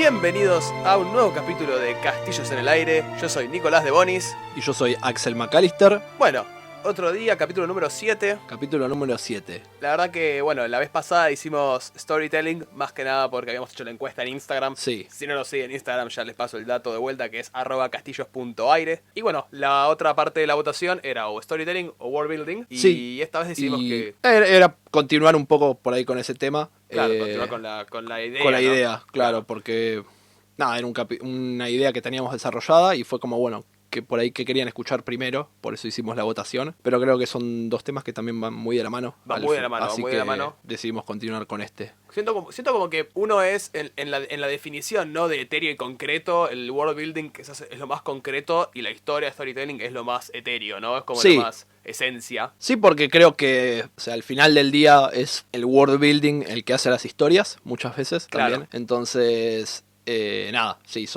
Bienvenidos a un nuevo capítulo de Castillos en el Aire. Yo soy Nicolás de Bonis. Y yo soy Axel McAllister. Bueno, otro día, capítulo número 7. Capítulo número 7. La verdad que, bueno, la vez pasada hicimos storytelling, más que nada porque habíamos hecho la encuesta en Instagram. Sí. Si no lo siguen en Instagram, ya les paso el dato de vuelta, que es @castillos.aire. Y bueno, la otra parte de la votación era o storytelling o world building. Y Sí. esta vez decidimos que... Era continuar un poco por ahí con ese tema. Claro, continuar con la idea. Con la ¿no? idea, claro, porque... Nada, era una idea que teníamos desarrollada y fue como, bueno, que por ahí que querían escuchar primero, por eso hicimos la votación. Pero creo que son dos temas que también van muy de la mano. Van muy de la mano, así muy que de la mano. decidimos continuar con este. Siento como que uno es en la definición, ¿no? De etéreo y concreto, el world building que es lo más concreto y la historia, storytelling, es lo más etéreo, ¿no? Es como Sí. lo más esencia. Sí, porque creo que, o sea, al final del día es el world building el que hace las historias, muchas veces también. Claro. Entonces... nada, sí,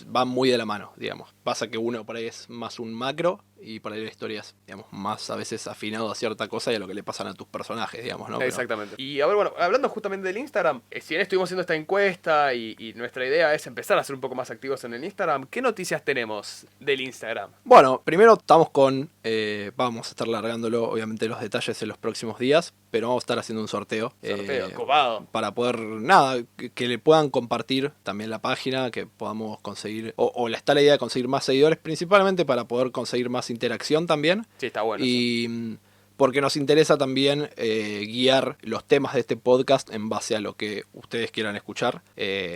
van muy de la mano, digamos. Pasa que uno por ahí es más un macro y por ahí la historia es, digamos, más a veces afinado a cierta cosa y a lo que le pasan a tus personajes, digamos, ¿no? Exactamente. Y a ver, bueno, hablando justamente del Instagram, si bien estuvimos haciendo esta encuesta y nuestra idea es empezar a ser un poco más activos en el Instagram, ¿qué noticias tenemos del Instagram? Bueno, primero estamos con... vamos a estar largándolo, obviamente, los detalles en los próximos días, pero vamos a estar haciendo un sorteo. Copado. Para poder, nada, que le puedan compartir también la página, que podamos conseguir, o está la idea de conseguir más seguidores, principalmente para poder conseguir más interacción también. Sí, está bueno. Y porque nos interesa también guiar los temas de este podcast en base a lo que ustedes quieran escuchar.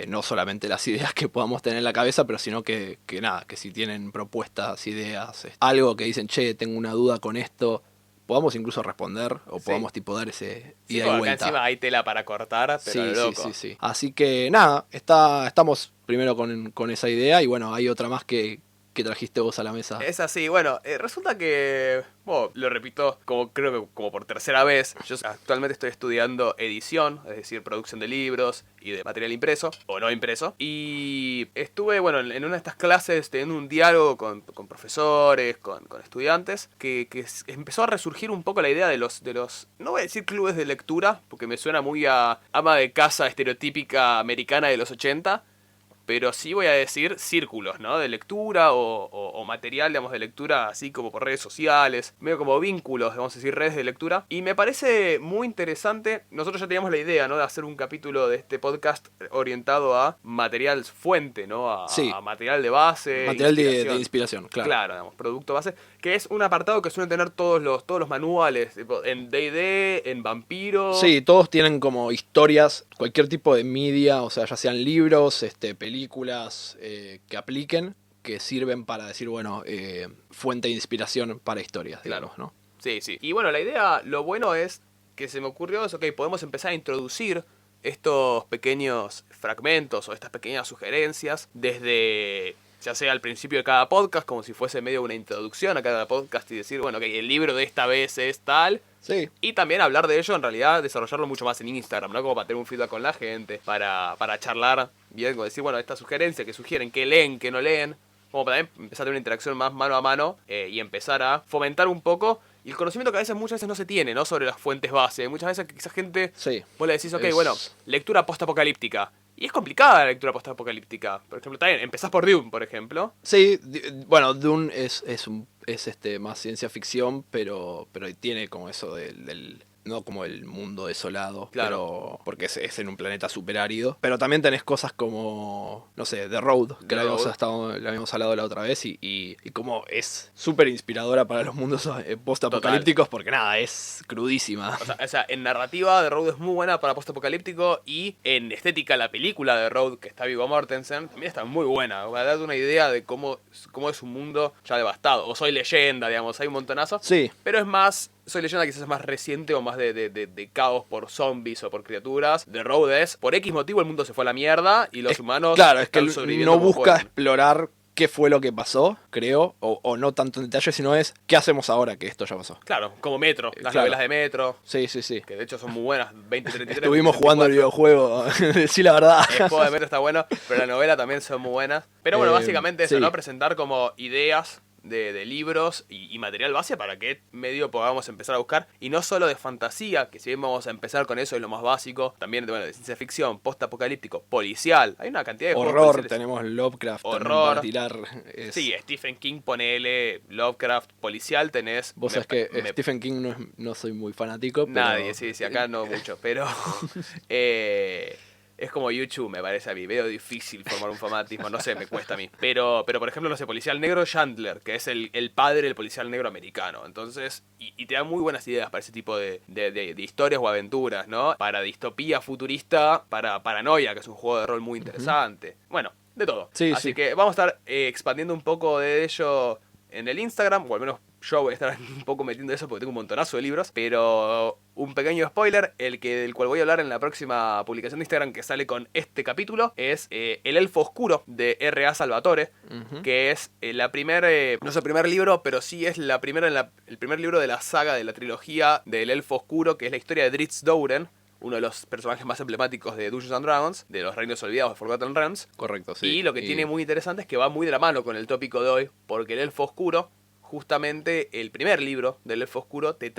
No solamente las ideas que podamos tener en la cabeza, pero sino que nada, que si tienen propuestas, ideas, algo que dicen, che, tengo una duda con esto, podamos incluso responder o Sí. podamos tipo dar ese Sí, ida y acá vuelta. encima hay tela para cortar, pero Sí, loco. sí. Así que nada, estamos primero con esa idea y bueno, hay otra más que trajiste vos a la mesa. Es así, bueno, resulta que, bueno, lo repito, creo que como por tercera vez, yo actualmente estoy estudiando edición, es decir, producción de libros y de material impreso, o no impreso, y estuve, bueno, en una de estas clases teniendo un diálogo con profesores, con estudiantes, que empezó a resurgir un poco la idea de los, no voy a decir clubes de lectura, porque me suena muy a ama de casa estereotípica americana de los 80, pero sí voy a decir círculos, ¿no? De lectura o material, digamos, de lectura, así como por redes sociales, medio como vínculos, vamos a decir, redes de lectura. Y me parece muy interesante, nosotros ya teníamos la idea, ¿no? De hacer un capítulo de este podcast orientado a material fuente, ¿no? Sí. A material de base. Material de inspiración, claro. Claro, digamos, producto base, que es un apartado que suelen tener todos los manuales, tipo, en D&D, en Vampiro. Sí, todos tienen como historias, cualquier tipo de media, o sea, ya sean libros, películas que apliquen, que sirven para decir, bueno, fuente de inspiración para historias, digamos, ¿no? Sí, sí. Y bueno, la idea, lo bueno es que se me ocurrió es, ok, podemos empezar a introducir estos pequeños fragmentos o estas pequeñas sugerencias desde, ya sea al principio de cada podcast, como si fuese medio una introducción a cada podcast y decir, bueno, ok, el libro de esta vez es tal. Sí. Y también hablar de ello, en realidad, desarrollarlo mucho más en Instagram, ¿no? Como para tener un feedback con la gente, para charlar bien, como decir, bueno, esta sugerencia que sugieren, que leen, que no leen, como para también empezar a tener una interacción más mano a mano y empezar a fomentar un poco y el conocimiento que muchas veces no se tiene, ¿no? Sobre las fuentes base. Muchas veces quizás gente, Sí. vos le decís, ok, bueno, lectura post-apocalíptica. Y es complicada la lectura post-apocalíptica. Por ejemplo, también empezás por Dune, por ejemplo. Sí, bueno, Dune es más ciencia ficción, pero tiene como eso del no como el mundo desolado, Claro. pero porque es en un planeta súper árido. Pero también tenés cosas como, no sé, The Road, que la habíamos hablado la otra vez, y como es súper inspiradora para los mundos post-apocalípticos, porque nada, es crudísima. O sea, en narrativa The Road es muy buena para post-apocalíptico y en estética la película de Road, que está Viggo Mortensen, también está muy buena. Va a darte una idea de cómo es un mundo ya devastado. O Soy Leyenda, digamos, hay un montonazo. Sí. Pero es más... Soy Leyenda quizás es más reciente o más de caos por zombies o por criaturas. The Road es, por X motivo el mundo se fue a la mierda y los humanos Claro, es que están sobreviviendo no como busca pueden. explorar qué fue lo que pasó, creo, o no tanto en detalle, sino es qué hacemos ahora que esto ya pasó. Claro, como Metro, las Claro. novelas de Metro, Sí. que de hecho son muy buenas, 2033. Estuvimos jugando el videojuego, sí, la verdad. El juego de Metro está bueno, pero la novela también son muy buenas. Pero bueno, básicamente eso, sí. ¿no? Presentar como ideas de libros y material base para que medio podamos empezar a buscar. Y no solo de fantasía, que si bien vamos a empezar con eso es lo más básico, también bueno, de ciencia ficción, post-apocalíptico, policial. Hay una cantidad de juegos Horror, policiales. tenemos Lovecraft también Horror. para tirar. Sí, Stephen King, ponele, Lovecraft, policial tenés. Vos sabés que Stephen King no soy muy fanático. Nadie, pero... sí, acá no mucho, pero es como YouTube, me parece a mí, medio difícil formar un fanatismo, no sé, me cuesta a mí. Pero por ejemplo, no sé, policial negro Chandler, que es el padre del policial negro americano. Entonces, y te da muy buenas ideas para ese tipo de historias o aventuras, ¿no? Para distopía futurista, para paranoia, que es un juego de rol muy interesante. Bueno, de todo. Sí, Así sí. que vamos a estar expandiendo un poco de ello en el Instagram, o al menos yo voy a estar un poco metiendo eso porque tengo un montonazo de libros, pero un pequeño spoiler, del cual voy a hablar en la próxima publicación de Instagram que sale con este capítulo, es El Elfo Oscuro de R.A. Salvatore, que es no es el primer libro, pero sí es el primer libro de la saga de la trilogía del Elfo Oscuro, que es la historia de Drizzt Do'Urden, uno de los personajes más emblemáticos de Dungeons and Dragons, de los Reinos Olvidados de Forgotten Realms. Correcto, sí. Y lo que tiene muy interesante es que va muy de la mano con el tópico de hoy, porque el Elfo Oscuro, justamente el primer libro del Elfo Oscuro, te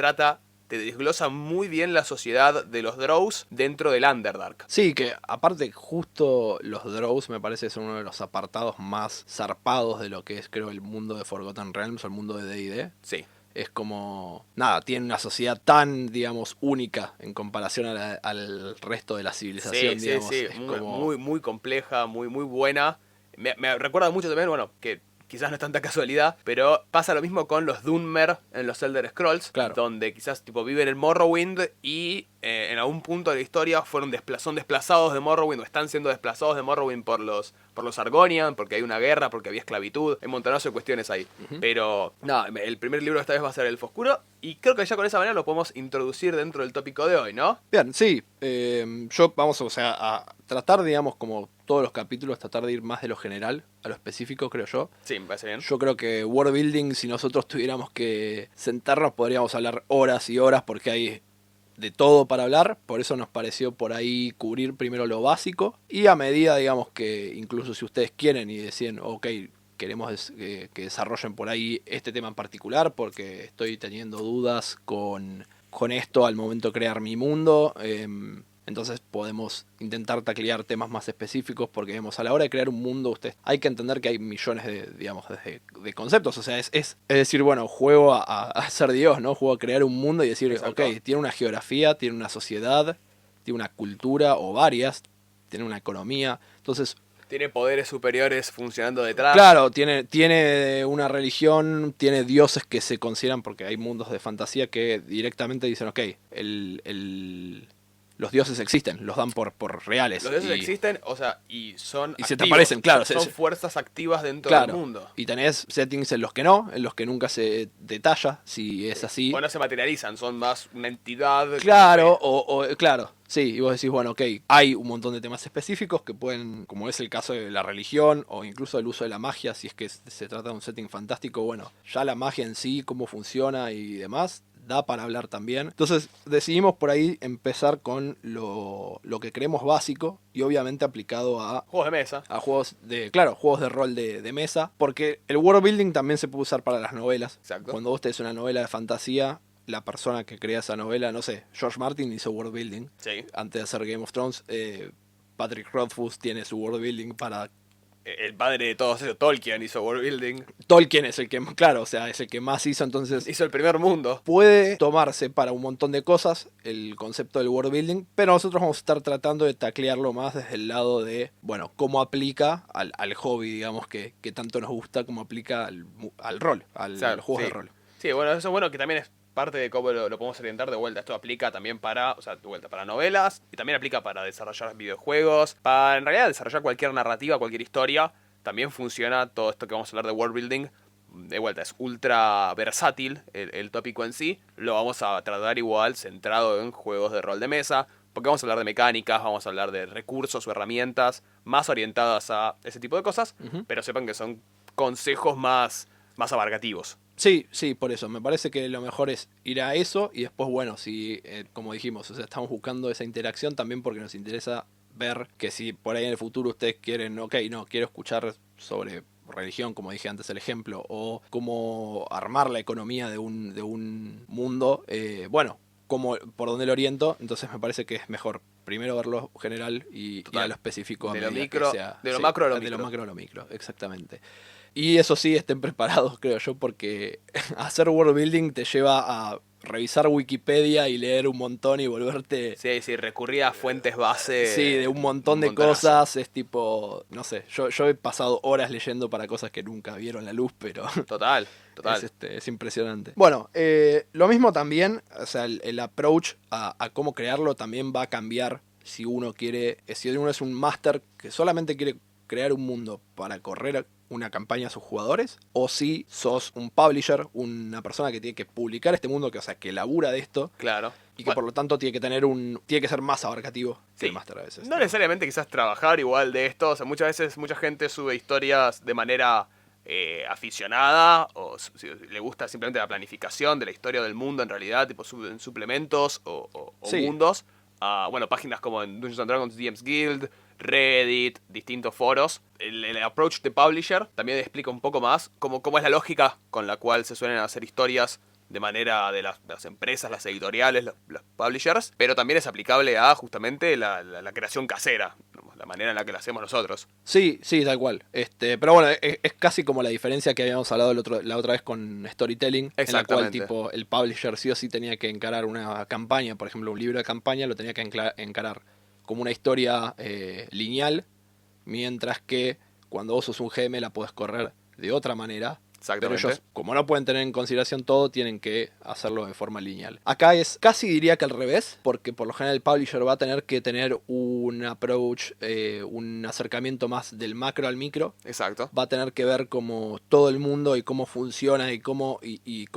desglosa muy bien la sociedad de los Drows dentro del Underdark. Sí, que aparte justo los Drows me parece que son uno de los apartados más zarpados de lo que es, creo, el mundo de Forgotten Realms o el mundo de D&D. Sí. Es como, nada, tiene una sociedad tan, digamos, única en comparación al resto de la civilización, digamos. Sí, Es muy, como... muy, muy compleja, muy, muy buena. Me recuerda mucho también, bueno, que quizás no es tanta casualidad, pero pasa lo mismo con los Dunmer en los Elder Scrolls, Claro. donde quizás tipo viven en Morrowind y en algún punto de la historia son desplazados de Morrowind o están siendo desplazados de Morrowind por los Argonian, porque hay una guerra, porque había esclavitud, hay un montonazo de cuestiones ahí. Pero nada, el primer libro esta vez va a ser El Elfo Oscuro y creo que ya con esa manera lo podemos introducir dentro del tópico de hoy, ¿no? Bien, sí. Yo vamos, o sea, a tratar, digamos, como todos los capítulos, tratar de ir más de lo general a lo específico, creo yo. Sí, me parece bien. Yo creo que world building, si nosotros tuviéramos que sentarnos, podríamos hablar horas y horas porque hay de todo para hablar. Por eso nos pareció por ahí cubrir primero lo básico. Y a medida, digamos, que incluso si ustedes quieren y deciden, ok, queremos que desarrollen por ahí este tema en particular porque estoy teniendo dudas con esto al momento de crear mi mundo. Entonces podemos intentar taclear temas más específicos porque vemos a la hora de crear un mundo, hay que entender que hay millones de conceptos. O sea, es decir, bueno, juego a ser Dios, ¿no? Juego a crear un mundo y decir, Exacto. ok, tiene una geografía, tiene una sociedad, tiene una cultura o varias, tiene una economía. Entonces, tiene poderes superiores funcionando detrás. claro, tiene una religión, tiene dioses que se consideran, porque hay mundos de fantasía que directamente dicen, ok, los dioses existen, los dan por reales. Los dioses existen, o sea, y son y se te activos, aparecen, claro. son fuerzas activas dentro claro, del mundo. Y tenés settings en los que no, en los que nunca se detalla si es así. O no se materializan, son más una entidad. Claro, claro, sí, y vos decís, bueno, ok, hay un montón de temas específicos que pueden, como es el caso de la religión o incluso el uso de la magia, si es que se trata de un setting fantástico, bueno, ya la magia en sí, cómo funciona y demás, da para hablar también. Entonces decidimos por ahí empezar con lo que creemos básico y obviamente aplicado a juegos de mesa. A juegos de rol de mesa, porque el world building también se puede usar para las novelas. Exacto. Cuando vos tenés una novela de fantasía, la persona que crea esa novela, no sé, George Martin hizo world building. Sí. Antes de hacer Game of Thrones, Patrick Rothfuss tiene su world building para... El padre de todos ellos, Tolkien, hizo world building. Tolkien es el que, claro, o sea, es el que más hizo, entonces... Hizo el primer mundo. Puede tomarse para un montón de cosas el concepto del world building, pero nosotros vamos a estar tratando de taclearlo más desde el lado de, bueno, cómo aplica al hobby, digamos, que tanto nos gusta, cómo aplica al rol, a los juegos de rol. Sí, bueno, eso es bueno que también es parte de cómo lo podemos orientar de vuelta. Esto aplica también para novelas y también aplica para desarrollar videojuegos, para en realidad desarrollar cualquier narrativa, cualquier historia. También funciona todo esto que vamos a hablar de world building. De vuelta, es ultra versátil el tópico en sí. Lo vamos a tratar igual centrado en juegos de rol de mesa, porque vamos a hablar de mecánicas, vamos a hablar de recursos o herramientas más orientadas a ese tipo de cosas, pero sepan que son consejos más abarcativos. Sí, por eso. Me parece que lo mejor es ir a eso y después, bueno, si, como dijimos, o sea, estamos buscando esa interacción también porque nos interesa ver que si por ahí en el futuro ustedes quieren, ok, no, quiero escuchar sobre religión, como dije antes el ejemplo, o cómo armar la economía de un mundo, bueno, como por dónde lo oriento, entonces me parece que es mejor primero verlo general y ir a lo específico a De lo medida que micro, sea. de lo Sí, macro a lo de lo micro. macro a lo micro, exactamente. Y eso sí, estén preparados, creo yo, porque hacer world building te lleva a revisar Wikipedia y leer un montón y volverte. Sí, sí, recurría a fuentes Sí, base de un montón un de montonazo. cosas, es tipo, no sé, yo he pasado horas leyendo para cosas que nunca vieron la luz, pero Total, es, total. es impresionante. Bueno, lo mismo también, o sea, el approach a cómo crearlo también va a cambiar si uno quiere, si uno es un máster que solamente quiere crear un mundo para correr una campaña a sus jugadores, o si sos un publisher, una persona que tiene que publicar este mundo, que, o sea, que labura de esto, Claro. y que Bueno, por lo tanto tiene que ser más abarcativo que el sí. máster a veces, No digamos. necesariamente quizás trabajar igual de esto. O sea, muchas veces mucha gente sube historias de manera aficionada o si le gusta simplemente la planificación de la historia del mundo en realidad, tipo suben suplementos o Sí, mundos a, bueno, páginas como en Dungeons and Dragons DMs Guild, Reddit, distintos foros. El approach de publisher también explica un poco más cómo es la lógica con la cual se suelen hacer historias de manera de las empresas, las editoriales, los publishers, pero también es aplicable a justamente la creación casera, la manera en la que la hacemos nosotros. sí, sí, tal cual. Pero bueno, es casi como la diferencia que habíamos hablado la otra vez con storytelling, en la cual Exactamente. tipo el publisher sí o sí tenía que encarar una campaña, por ejemplo, un libro de campaña lo tenía que encarar como una historia lineal, mientras que cuando vos sos un GM la podés correr de otra manera. Pero Exactamente. ellos, como no pueden tener en consideración todo, tienen que hacerlo de forma lineal. Acá es casi diría que al revés, porque por lo general el publisher va a tener que tener un approach, un acercamiento más del macro al micro. Exacto. Va a tener que ver como todo el mundo y cómo funciona y cómo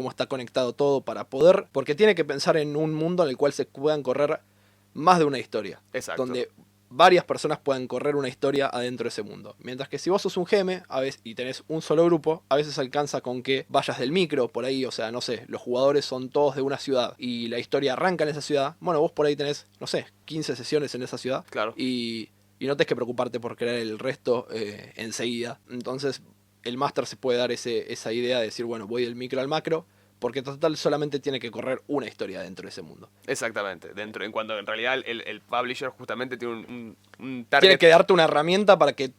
está conectado todo para poder, porque tiene que pensar en un mundo en el cual se puedan correr más de una historia, Exacto. donde varias personas puedan correr una historia adentro de ese mundo. Mientras que si vos sos un GM a veces, y tenés un solo grupo, a veces alcanza con que vayas del micro por ahí, o sea, no sé, los jugadores son todos de una ciudad y la historia arranca en esa ciudad. Bueno, vos por ahí tenés, no sé, 15 sesiones en esa ciudad Claro. y no tenés que preocuparte por crear el resto enseguida. Entonces, el máster se puede dar esa idea de decir, bueno, voy del micro al macro, porque total solamente tiene que correr una historia dentro de ese mundo. Exactamente. Dentro, en cuanto en realidad el publisher justamente tiene un Tiene target. que darte una herramienta para que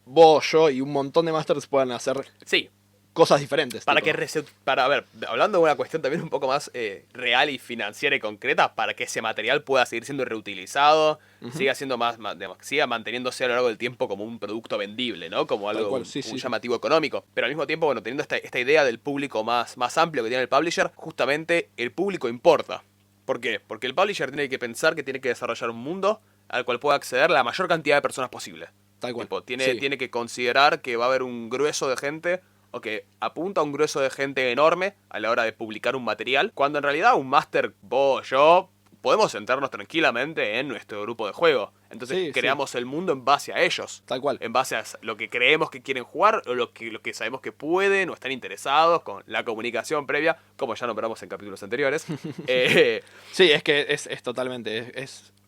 vos, yo y un montón de masters puedan hacer Sí, cosas diferentes. para Tipo. que para, a ver, hablando de una cuestión también un poco más real y financiera y concreta, para que ese material pueda seguir siendo reutilizado, Ujú. siga siendo digamos, siga manteniéndose a lo largo del tiempo como un producto vendible, ¿no? Como Tal algo, cual, sí, un sí, sí. llamativo económico. Pero al mismo tiempo, bueno, teniendo esta idea del público más amplio que tiene el publisher, justamente el público importa. ¿Por qué? Porque el publisher tiene que pensar que tiene que desarrollar un mundo al cual pueda acceder la mayor cantidad de personas posible. Tal cual. Tipo, Sí, tiene que considerar que va a haber un grueso de gente o que apunta a un grueso de gente enorme a la hora de publicar un material, cuando en realidad un máster, vos, yo, podemos sentarnos tranquilamente en nuestro grupo de juego. Entonces sí, sí. creamos el mundo en base a ellos. Tal cual. En base a lo que creemos que quieren jugar o lo que sabemos que pueden o están interesados con la comunicación previa, como ya nombramos en capítulos anteriores. Eh, Sí, es que es totalmente.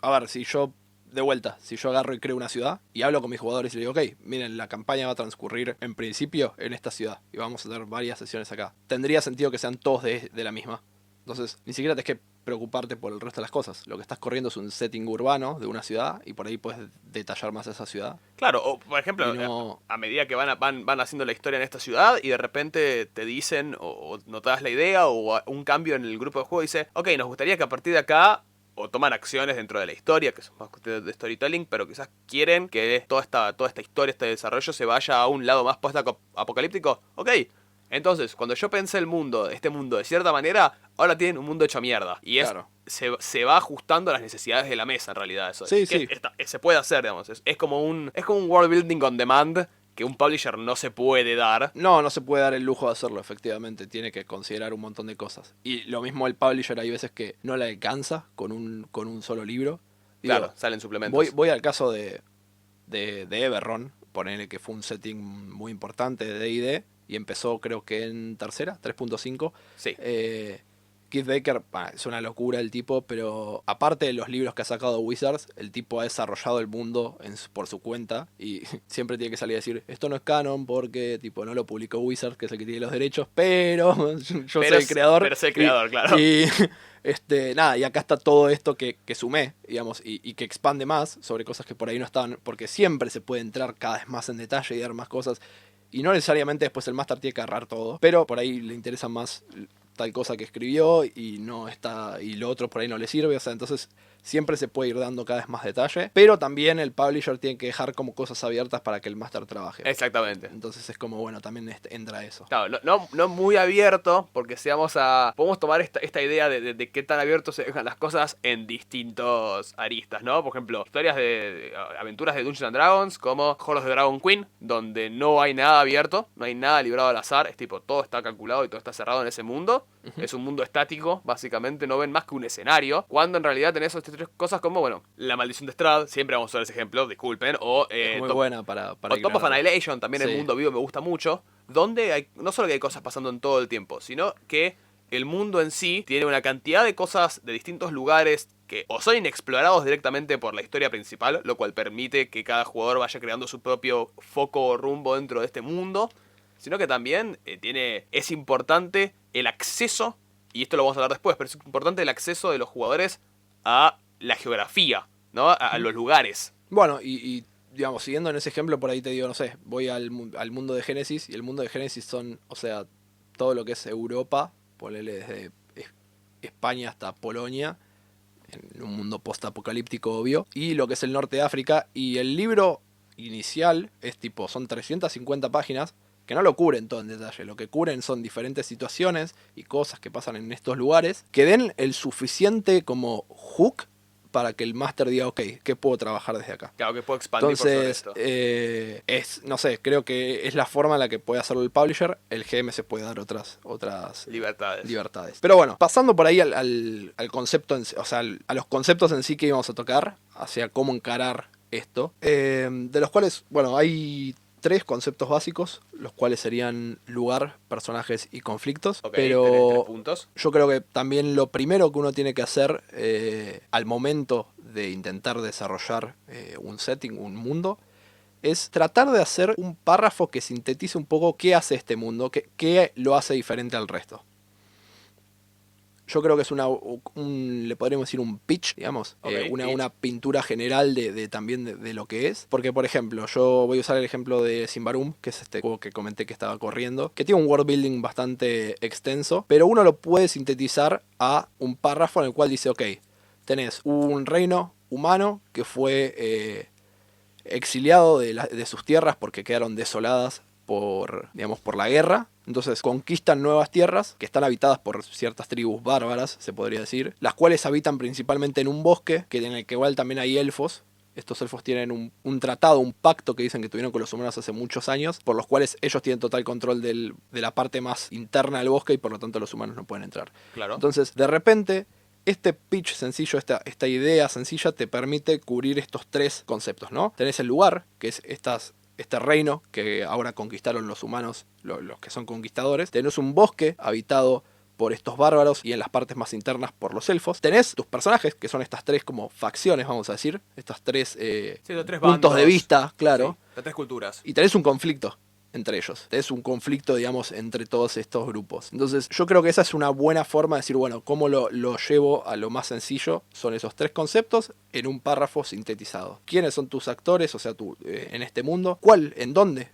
A ver, si yo. De vuelta, si yo agarro y creo una ciudad y hablo con mis jugadores y les digo, ok, miren, la campaña va a transcurrir en principio en esta ciudad y vamos a tener varias sesiones acá. Tendría sentido que sean todos de la misma. Entonces, ni siquiera tenés que preocuparte por el resto de las cosas. Lo que estás corriendo es un setting urbano de una ciudad y por ahí puedes detallar más esa ciudad. Claro, o por ejemplo, Y no. a medida que van haciendo la historia en esta ciudad y de repente te dicen o notas la idea o un cambio en el grupo de juego, dice, ok, nos gustaría que a partir de acá o toman acciones dentro de la historia, que son más cuestiones de storytelling, pero quizás quieren que toda esta historia, este desarrollo se vaya a un lado más post-apocalíptico. Ok, entonces, cuando yo pensé este mundo de cierta manera, ahora tienen un mundo hecho mierda. Y Claro. se va ajustando a las necesidades de la mesa, en realidad, eso. Sí, Que sí. se puede hacer, digamos. Es como un world building on demand que un publisher no se puede dar. No se puede dar el lujo de hacerlo, efectivamente. Tiene que considerar un montón de cosas. Y lo mismo el publisher, hay veces que no le alcanza con un solo libro. Claro, Digo, salen suplementos. voy al caso de Eberron, ponerle que fue un setting muy importante de D&D y empezó creo que en tercera, 3.5. Sí. Keith Baker, es una locura el tipo, pero aparte de los libros que ha sacado Wizards, el tipo ha desarrollado el mundo por su cuenta y siempre tiene que salir a decir, esto no es canon porque tipo no lo publicó Wizards, que es el que tiene los derechos, pero yo soy el creador. Pero soy el creador, claro. Y nada, y acá está todo esto que sumé, digamos, y que expande más sobre cosas que por ahí no estaban, porque siempre se puede entrar cada vez más en detalle y dar más cosas. Y no necesariamente después el máster tiene que agarrar todo, pero por ahí le interesa más tal cosa que escribió y no está, y lo otro por ahí no le sirve, o sea, entonces siempre se puede ir dando cada vez más detalle, pero también el publisher tiene que dejar como cosas abiertas para que el máster trabaje. Exactamente. Entonces es como, bueno, también entra eso. Claro, no muy abierto, porque podemos tomar esta idea de qué tan abiertos se dejan las cosas en distintos aristas, ¿no? Por ejemplo, historias de aventuras de Dungeons and Dragons, como Hall of the Dragon Queen, donde no hay nada abierto, no hay nada librado al azar, es tipo, todo está calculado y todo está cerrado en ese mundo. Es un mundo estático, básicamente no ven más que un escenario, cuando en realidad tenés estas tres cosas como, bueno, la maldición de Strahd, siempre vamos a usar ese ejemplo, disculpen, o es muy buena para o Top of Annihilation, también sí. El mundo vivo me gusta mucho, donde hay, no solo que hay cosas pasando en todo el tiempo, sino que el mundo en sí tiene una cantidad de cosas de distintos lugares que o son inexplorados directamente por la historia principal, lo cual permite que cada jugador vaya creando su propio foco o rumbo dentro de este mundo, sino que también es importante el acceso, y esto lo vamos a hablar después, pero es importante el acceso de los jugadores a la geografía, ¿no? A los lugares. Bueno, y digamos, siguiendo en ese ejemplo, por ahí te digo, no sé, voy al mundo de Génesis, y el mundo de Génesis son, o sea, todo lo que es Europa, ponele desde España hasta Polonia, en un mundo post-apocalíptico obvio, y lo que es el norte de África, y el libro inicial es tipo, son 350 páginas, que no lo cubren todo en detalle, lo que cubren son diferentes situaciones y cosas que pasan en estos lugares, que den el suficiente como hook para que el máster diga, ok, ¿qué puedo trabajar desde acá? Claro, que puedo expandir por sobre Entonces, esto. no sé, creo que es la forma en la que puede hacerlo el publisher. El GM se puede dar otras libertades. Pero bueno, pasando por ahí al concepto, o sea, a los conceptos en sí que íbamos a tocar, hacia cómo encarar esto, de los cuales, bueno, hay 3 conceptos básicos, los cuales serían lugar, personajes y conflictos. Okay, tenés 3 puntos. Yo creo que también lo primero que uno tiene que hacer al momento de intentar desarrollar un setting, un mundo, es tratar de hacer un párrafo que sintetice un poco qué hace este mundo, qué lo hace diferente al resto. Yo creo que es le podríamos decir un pitch, digamos, Okay, una pintura general también de lo que es. Porque, por ejemplo, yo voy a usar el ejemplo de Symbaroum, que es este juego que comenté que estaba corriendo, que tiene un world building bastante extenso, pero uno lo puede sintetizar a un párrafo en el cual dice, ok, tenés un reino humano que fue exiliado de sus tierras porque quedaron desoladas por la guerra. Entonces conquistan nuevas tierras que están habitadas por ciertas tribus bárbaras, se podría decir, las cuales habitan principalmente en un bosque, en el que igual también hay elfos. Estos elfos tienen un tratado, un pacto que dicen que tuvieron con los humanos hace muchos años, por los cuales ellos tienen total control de la parte más interna del bosque y por lo tanto los humanos no pueden entrar. Claro. Entonces, de repente, este pitch sencillo, esta idea sencilla te permite cubrir estos 3 conceptos, ¿no? Tenés el lugar, que es este reino que ahora conquistaron los humanos, los que son conquistadores. Tenés un bosque habitado por estos bárbaros y en las partes más internas por los elfos. Tenés tus personajes, que son estas 3 como facciones, vamos a decir. Estas 3 puntos bandos de vista, claro. Sí, las 3 culturas. Y tenés un conflicto entre ellos. Tenés un conflicto, digamos, entre todos estos grupos. Entonces, yo creo que esa es una buena forma de decir, bueno, ¿cómo lo llevo a lo más sencillo? Son esos 3 conceptos en un párrafo sintetizado. ¿Quiénes son tus actores, o sea, en este mundo? ¿En dónde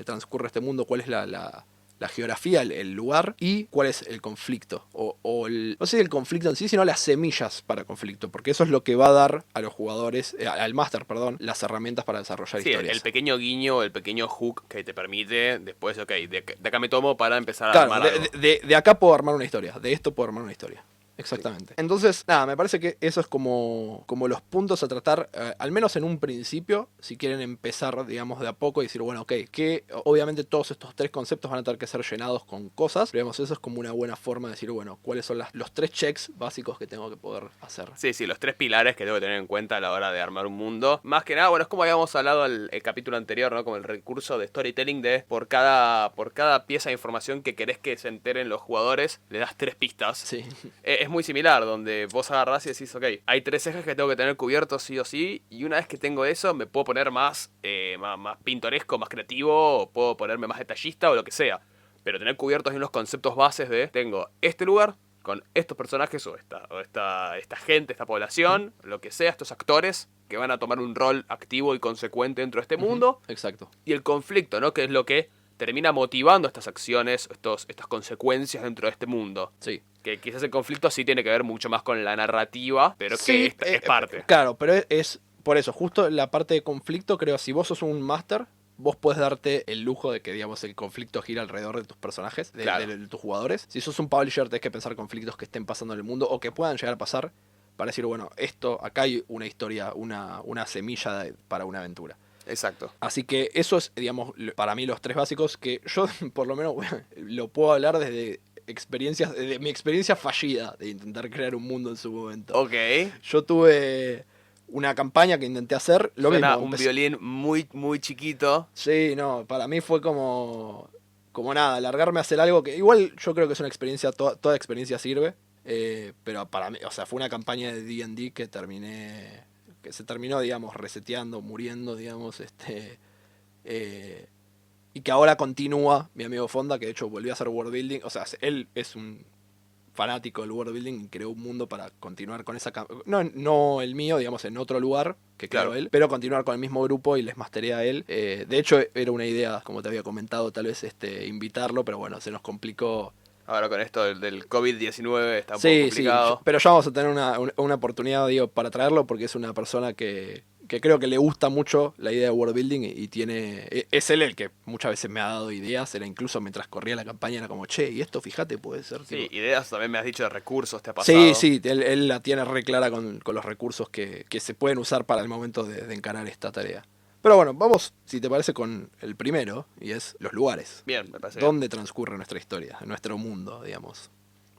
transcurre este mundo? ¿Cuál es la geografía, el lugar? ¿Y cuál es el conflicto? No sé el conflicto en sí, sino las semillas para conflicto, porque eso es lo que va a dar a los jugadores, al máster, perdón, las herramientas para desarrollar historias. El pequeño guiño, el pequeño hook que te permite después, ok, de acá me tomo para empezar a armar algo. De acá puedo armar una historia, de esto puedo armar una historia. Exactamente. Entonces, nada, me parece que eso es como los puntos a tratar, al menos en un principio, si quieren empezar, digamos, de a poco y decir, bueno, ok, que obviamente todos estos 3 conceptos van a tener que ser llenados con cosas, pero digamos, eso es como una buena forma de decir, bueno, cuáles son los 3 checks básicos que tengo que poder hacer. Sí, los 3 pilares que tengo que tener en cuenta a la hora de armar un mundo. Más que nada, bueno, es como habíamos hablado el capítulo anterior, ¿no? Como el recurso de storytelling de por cada pieza de información que querés que se enteren los jugadores, le das 3 pistas. Sí. Es muy similar, donde vos agarrás y decís, ok, hay 3 ejes que tengo que tener cubiertos sí o sí, y una vez que tengo eso, me puedo poner más pintoresco, más creativo, o puedo ponerme más detallista o lo que sea. Pero tener cubiertos unos conceptos bases de, tengo este lugar con estos personajes o esta gente, esta población, lo que sea, estos actores que van a tomar un rol activo y consecuente dentro de este mundo. Exacto. Y el conflicto, ¿no? Que es lo que termina motivando estas acciones, estas consecuencias dentro de este mundo. Sí. Que quizás el conflicto sí tiene que ver mucho más con la narrativa, pero Sí, que esta es parte. Claro, pero es por eso, justo la parte de conflicto, creo, si vos sos un máster, vos podés darte el lujo de que, digamos, el conflicto gira alrededor de tus personajes, Claro. de tus jugadores. Si sos un publisher, tenés que pensar conflictos que estén pasando en el mundo o que puedan llegar a pasar para decir, bueno, acá hay una historia, una semilla para una aventura. Exacto. Así que eso es, digamos, para mí los 3 básicos que yo, por lo menos, lo puedo hablar desde mi experiencia fallida de intentar crear un mundo en su momento. Ok. Yo tuve una campaña que intenté hacer, lo Suena mismo. un violín muy, muy chiquito. Sí, no, para mí fue como nada, largarme a hacer algo que igual yo creo que es una experiencia, toda experiencia sirve, pero para mí, o sea, fue una campaña de D&D que se terminó, digamos, reseteando, muriendo, digamos, y que ahora continúa mi amigo Fonda, que de hecho volvió a hacer world building, o sea, él es un fanático del world building y creó un mundo para continuar con esa no el mío, digamos, en otro lugar que creó él, pero continuar con el mismo grupo y les masteré a él. De hecho, era una idea, como te había comentado, tal vez invitarlo, pero bueno, se nos complicó. Ahora con esto del COVID-19 está un poco complicado. Sí, pero ya vamos a tener una oportunidad, digo, para traerlo porque es una persona que creo que le gusta mucho la idea de world building y es él el que muchas veces me ha dado ideas, era incluso mientras corría la campaña era como, che, y esto fíjate puede ser. Sí, tipo... ideas también me has dicho de recursos, ¿te ha pasado? Sí, él la tiene re clara con los recursos que se pueden usar para el momento de encarar esta tarea. Pero bueno, vamos, si te parece, con el primero, y es los lugares. Bien, me parece ¿Dónde transcurre nuestra historia? Nuestro mundo, digamos.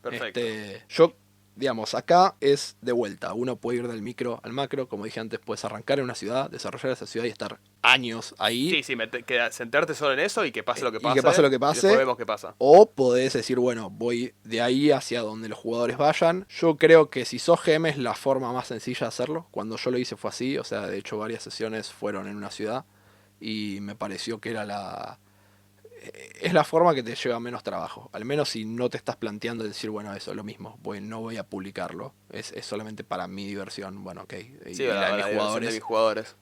Perfecto. Yo, digamos, acá es de vuelta. Uno puede ir del micro al macro. Como dije antes, puedes arrancar en una ciudad, desarrollar esa ciudad y estar años ahí. Sí, sentarte solo en eso y que pase lo que pase. Y que pase lo que pase. Y después vemos qué pasa. O podés decir, bueno, voy de ahí hacia donde los jugadores vayan. Yo creo que si sos GM es la forma más sencilla de hacerlo. Cuando yo lo hice fue así. O sea, de hecho varias sesiones fueron en una ciudad. Y me pareció que era es la forma que te lleva menos trabajo. Al menos si no te estás planteando decir, bueno, eso es lo mismo, no voy a publicarlo. Es solamente para mi diversión. Bueno, ok. Sí, la de mis jugadores.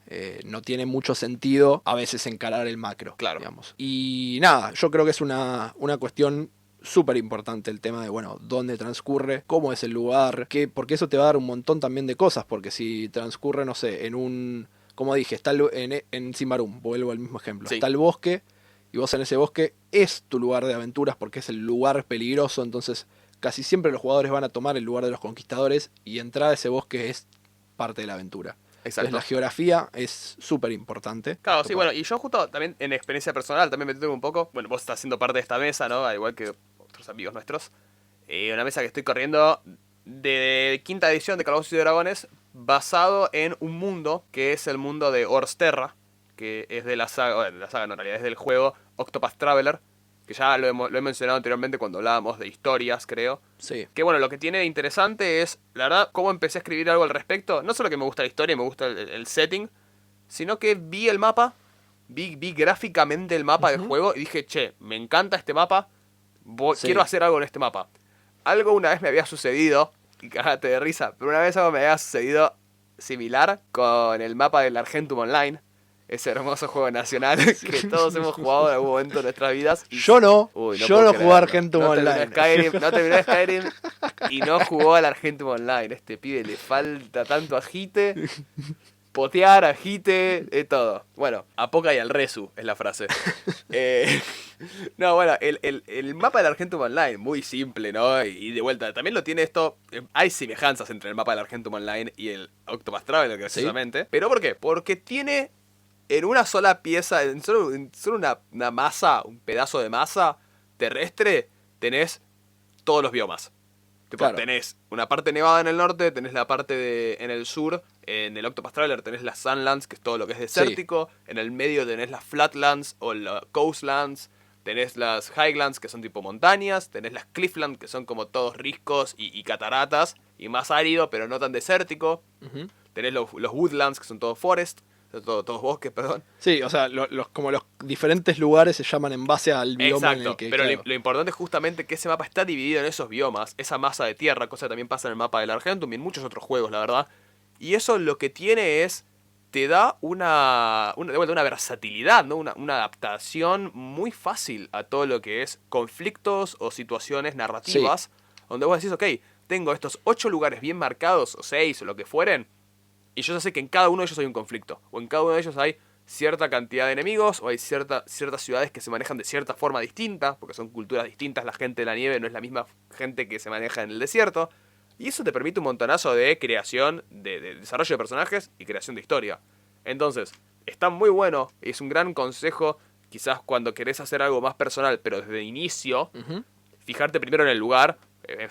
No tiene mucho sentido a veces encarar el macro. Claro. Digamos. Y nada, yo creo que es una cuestión súper importante el tema de, bueno, dónde transcurre, cómo es el lugar, porque eso te va a dar un montón también de cosas. Porque si transcurre, no sé, como dije, está en Symbaroum, vuelvo al mismo ejemplo. Sí. Está el bosque. Y vos en ese bosque es tu lugar de aventuras porque es el lugar peligroso, entonces casi siempre los jugadores van a tomar el lugar de los conquistadores y entrar a ese bosque es parte de la aventura. Exacto. Entonces la geografía es súper importante. Claro, sí, bueno, y yo justo también en experiencia personal también me tengo un poco, bueno, vos estás siendo parte de esta mesa, ¿no? Al igual que otros amigos nuestros. Una mesa que estoy corriendo de quinta edición de Calabozos y Dragones basado en un mundo que es el mundo de Orsterra, que es de la saga, bueno, la saga no, en realidad es del juego Octopath Traveler, que ya lo he mencionado anteriormente cuando hablábamos de historias, creo. Sí. Que bueno, lo que tiene de interesante es, la verdad, cómo empecé a escribir algo al respecto. No solo que me gusta la historia y me gusta el setting, sino que vi el mapa, vi gráficamente el mapa del juego y dije, che, me encanta este mapa, quiero hacer algo en este mapa. Algo una vez me había sucedido, y cagate de risa, pero una vez algo me había sucedido similar con el mapa del Argentum Online. Ese hermoso juego nacional que todos hemos jugado en algún momento de nuestras vidas. Yo no. Yo no jugué a Argentum Online. No terminó Skyrim y no jugó al Argentum Online. Este pibe le falta tanto agite, potear, agite, todo. Bueno, a poca y al resu es la frase. No, bueno, el mapa del Argentum Online, muy simple, ¿no? Y de vuelta, también lo tiene esto. Hay semejanzas entre el mapa del Argentum Online y el Octopath Traveler, graciosamente. ¿Pero por qué? Porque tiene en una sola pieza, en solo una masa, un pedazo de masa terrestre, tenés todos los biomas. Tipo, Claro. tenés una parte nevada en el norte, tenés la parte en el sur, en el Octopath Traveler tenés las Sunlands, que es todo lo que es desértico, en el medio tenés las Flatlands o las Coastlands, tenés las Highlands, que son tipo montañas, tenés las Clifflands, que son como todos riscos y cataratas, y más árido, pero no tan desértico. Ujú. Tenés los Woodlands, que son todos forest, todos bosques, perdón. Sí, o sea, como los diferentes lugares se llaman en base al bioma en el Exacto, que... pero claro. lo importante es justamente que ese mapa está dividido en esos biomas, esa masa de tierra, cosa que también pasa en el mapa del Argentum y en muchos otros juegos, la verdad. Y eso lo que tiene es, te da de vuelta, una versatilidad, ¿no? Una adaptación muy fácil a todo lo que es conflictos o situaciones narrativas, donde vos decís, ok, tengo estos 8 lugares bien marcados, o 6, o lo que fueren, y yo ya sé que en cada uno de ellos hay un conflicto, o en cada uno de ellos hay cierta cantidad de enemigos, o hay ciertas ciudades que se manejan de cierta forma distinta, porque son culturas distintas, la gente de la nieve no es la misma gente que se maneja en el desierto, y eso te permite un montonazo de creación, de desarrollo de personajes y creación de historia. Entonces, está muy bueno, es un gran consejo, quizás cuando querés hacer algo más personal, pero desde el inicio, Ujú. fijarte primero en el lugar,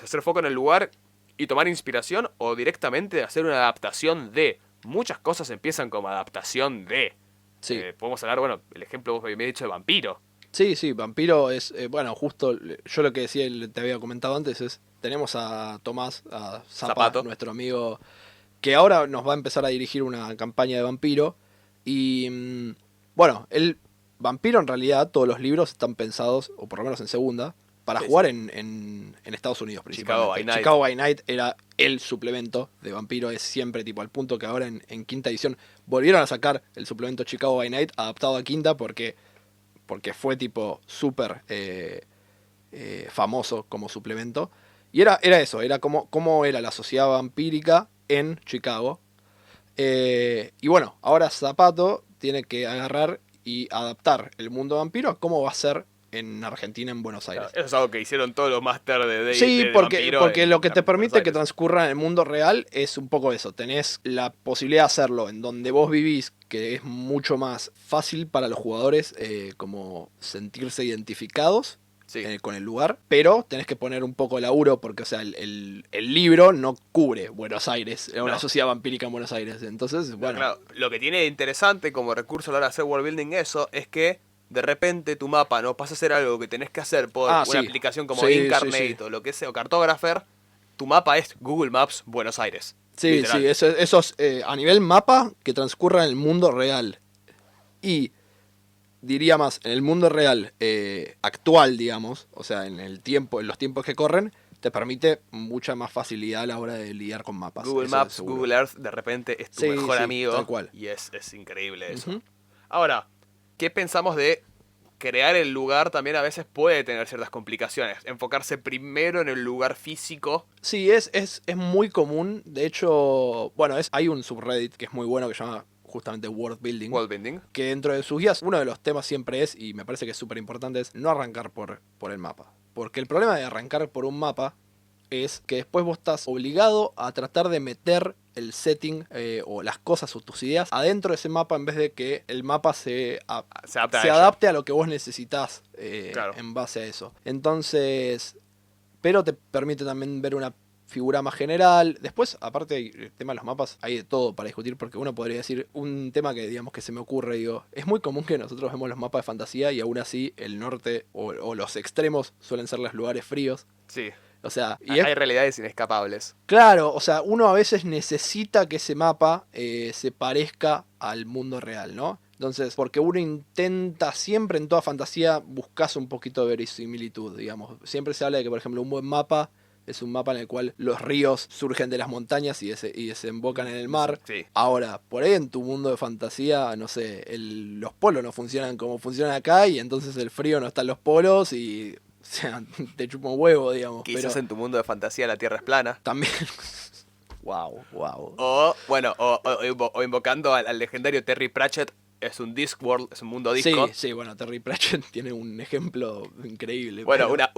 hacer foco en el lugar y tomar inspiración o directamente hacer una adaptación de. Muchas cosas empiezan como adaptación de. Sí. Podemos hablar, bueno, el ejemplo vos me habías dicho de Vampiro. Sí, sí, Vampiro es, bueno, justo yo lo que decía, te había comentado antes, es, tenemos a Tomás, a Zapa, Zapato. nuestro amigo, que ahora nos va a empezar a dirigir una campaña de Vampiro, y bueno, Vampiro en realidad, todos los libros están pensados, o por lo menos en segunda, para Sí, jugar sí. en Estados Unidos Chicago principalmente. by Night. Chicago by Night era el suplemento de Vampiro, es siempre tipo al punto que ahora en quinta edición volvieron a sacar el suplemento Chicago by Night adaptado a quinta porque fue tipo súper famoso como suplemento. Y era eso, era como era la sociedad vampírica en Chicago. Y bueno, ahora Zapato tiene que agarrar y adaptar el mundo vampiro a cómo va a ser en Argentina, en Buenos Aires. Claro, eso es algo que hicieron todos los máster de Sí, porque, Vampiro porque lo que te Buenos permite que Aires. transcurra en el mundo real es un poco eso. Tenés la posibilidad de hacerlo en donde vos vivís, que es mucho más fácil para los jugadores como sentirse identificados Sí. con el lugar, pero tenés que poner un poco de laburo porque, o sea, el libro no cubre Buenos Aires, una No. sociedad vampírica en Buenos Aires. Entonces, No, bueno, claro, lo que tiene de interesante como recurso a la hora de hacer world building eso es que de repente tu mapa no pasa a ser algo que tenés que hacer por una sí. aplicación como Sí, Incarnate sí, sí. o lo que sea, o Cartographer. Tu mapa es Google Maps Buenos Aires. Sí, Literal. sí, eso es a nivel mapa que transcurra en el mundo real. Y diría más, en el mundo real actual, digamos, o sea, en los tiempos que corren, te permite mucha más facilidad a la hora de lidiar con mapas. Google eso Maps, seguro. Google Earth de repente es tu Sí, mejor sí, amigo. tal cual. Y es increíble eso. Ujú. Ahora, ¿qué pensamos de crear el lugar? También a veces puede tener ciertas complicaciones. Enfocarse primero en el lugar físico. Sí, es muy común. De hecho, bueno, hay un subreddit que es muy bueno que se llama justamente World Building. World building. Que dentro de sus guías, uno de los temas siempre es, y me parece que es súper importante, es no arrancar por el mapa. Porque el problema de arrancar por un mapa es que después vos estás obligado a tratar de meter el setting o las cosas o tus ideas adentro de ese mapa en vez de que el mapa se adapta a ello. adapte a lo que vos necesitas Claro. en base a eso. Entonces, pero te permite también ver una figura más general. Después, aparte del tema de los mapas, hay de todo para discutir, porque uno podría decir, un tema que digamos que se me ocurre, digo, es muy común que nosotros vemos los mapas de fantasía y aún así el norte o los extremos suelen ser los lugares fríos. Sí. O sea, Hay realidades inescapables. claro, o sea, uno a veces necesita que ese mapa se parezca al mundo real, ¿no? Entonces, porque uno intenta siempre en toda fantasía buscas un poquito de verisimilitud, digamos. Siempre se habla de que, por ejemplo, un buen mapa es un mapa en el cual los ríos surgen de las montañas y desembocan en el mar. Sí. Ahora, por ahí en tu mundo de fantasía, no sé, los polos no funcionan como funcionan acá y entonces el frío no está en los polos y, o sea, te chupa un huevo, digamos. Quizás Pero en tu mundo de fantasía la Tierra es plana. también... wow, wow. O, bueno, o invocando al legendario Terry Pratchett, es un Discworld, es un mundo Sí, disco. sí, bueno, Terry Pratchett tiene un ejemplo increíble. Bueno, pero-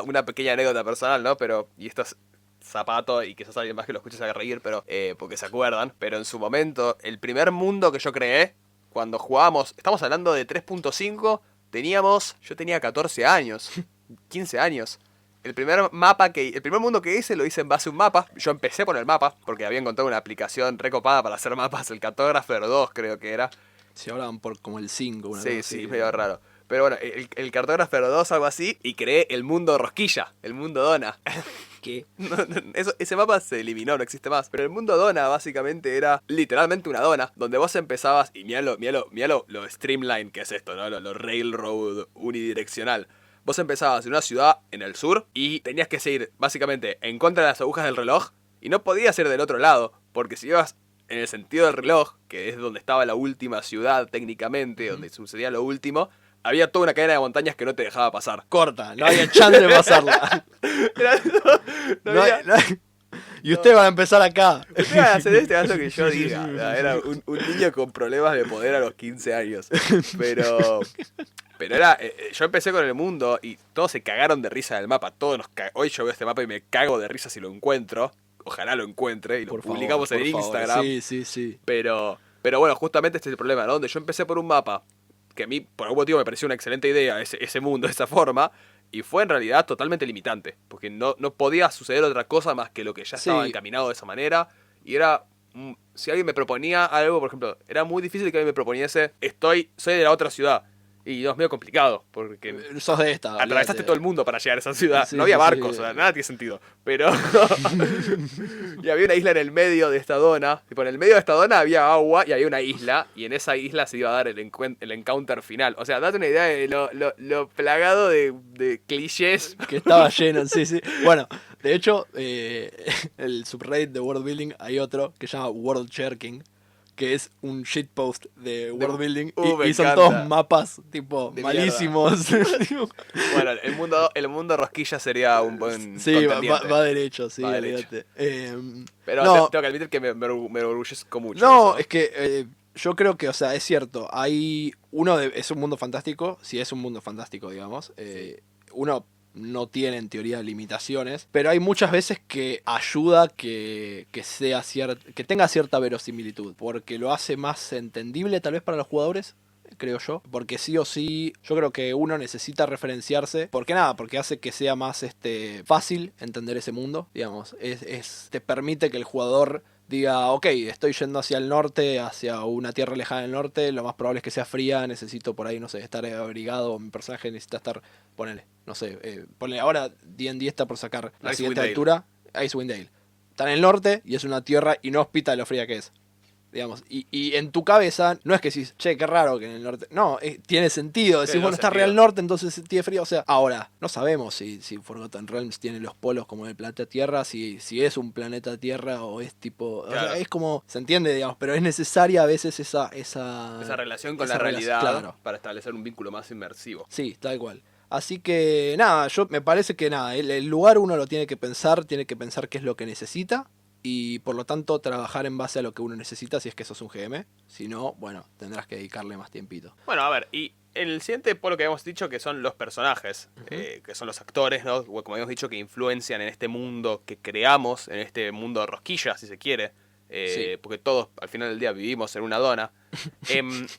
una pequeña anécdota personal, ¿no? Pero, y esto es zapato y quizás alguien más que lo escuche se haga reír, pero porque se acuerdan. Pero en su momento, el primer mundo que yo creé, cuando jugábamos, estamos hablando de 3.5, yo tenía 14 años, 15 años. El primer mundo que hice lo hice en base a un mapa. Yo empecé por el mapa, porque había encontrado una aplicación recopada para hacer mapas, el Cartographer 2 creo que era. Se hablaban por como el 5, una Sí, cosa sí, así. medio raro. Pero bueno, el Cartographer 2 algo así, y creé el mundo Rosquilla, el mundo Dona. ¿Qué? Ese mapa se eliminó, no existe más. Pero el mundo Dona básicamente era literalmente una dona, donde vos empezabas, y mirá lo streamline que es esto, ¿no? Lo railroad unidireccional. Vos empezabas en una ciudad en el sur y tenías que seguir básicamente en contra de las agujas del reloj y no podías ir del otro lado, porque si ibas en el sentido del reloj, que es donde estaba la última ciudad técnicamente, donde sucedía lo último, había toda una cadena de montañas que no te dejaba pasar. Corta, no había chance de pasarla. No había- Y usted va a empezar acá. Usted va a hacer este gasto que yo diga. Era un niño con problemas de poder a los 15 años. Pero era. Yo empecé con el mundo y todos se cagaron de risa del mapa. Hoy yo veo este mapa y me cago de risa si lo encuentro. Ojalá lo encuentre y lo publicamos en Instagram. Sí, sí, sí. Pero bueno, justamente este es el problema, ¿no? Donde yo empecé por un mapa que a mí por algún motivo me pareció una excelente idea, ese mundo, esa forma. Y fue en realidad totalmente limitante, porque no podía suceder otra cosa más que lo que ya estaba encaminado de esa manera. Y era, si alguien me proponía algo, por ejemplo, era muy difícil que alguien me proponiese, soy de la otra ciudad. Y no, es medio complicado, porque Sos de esta. atravesaste olvídate. todo el mundo para llegar a esa ciudad. Sí, no había sí, barcos, sí. o sea, nada tiene sentido. Pero y había una isla en el medio de esta dona. Tipo, en el medio de esta dona había agua y había una isla. Y en esa isla se iba a dar el encounter final. O sea, date una idea de lo plagado de clichés. Que estaba lleno, sí, sí. Bueno, de hecho, el subreddit de World Building hay otro que se llama World Jerking, que es un shitpost de World Building me y son encanta. todos mapas tipo De malísimos. Bueno, el mundo rosquilla sería un buen Sí, contendiente. va derecho, sí, Va derecho. olvídate. Pero no, tengo que admitir que me enorgullezco mucho. no, eso, es que yo creo que, o sea, es cierto, es un mundo fantástico, si es un mundo fantástico, digamos. Uno no tiene en teoría limitaciones, pero hay muchas veces que ayuda que tenga cierta verosimilitud, porque lo hace más entendible tal vez para los jugadores, creo yo, porque sí o sí yo creo que uno necesita referenciarse, porque hace que sea más fácil entender ese mundo, digamos, te permite que el jugador diga, ok, estoy yendo hacia el norte, hacia una tierra lejana del norte, lo más probable es que sea fría, necesito por ahí, no sé, estar abrigado, mi personaje necesita estar, ponele ahora D&D está por sacar la siguiente Icewind aventura, Icewind Dale. Está en el norte y es una tierra inhóspita de lo fría que es. Digamos, y en tu cabeza no es que decís, che, qué raro que en el norte. No, tiene sentido. Decís, Tiene bueno, está sentido. re al norte, entonces tiene frío. O sea, ahora, no sabemos si Forgotten Realms tiene los polos como el planeta Tierra, si es un planeta Tierra o es tipo. Claro. O sea, es como. Se entiende, digamos, pero es necesaria a veces esa relación con esa la realidad claro. para establecer un vínculo más inmersivo. Sí, tal cual. Así que nada, me parece que nada, el lugar uno lo tiene que pensar qué es lo que necesita y por lo tanto trabajar en base a lo que uno necesita si es que sos un GM. Si no, bueno, tendrás que dedicarle más tiempito. Bueno, a ver, y el siguiente polo que habíamos dicho que son los personajes, que son los actores, ¿no? Como habíamos dicho, que influencian en este mundo que creamos, en este mundo de rosquilla, si se quiere. Sí. Porque todos al final del día vivimos en una dona.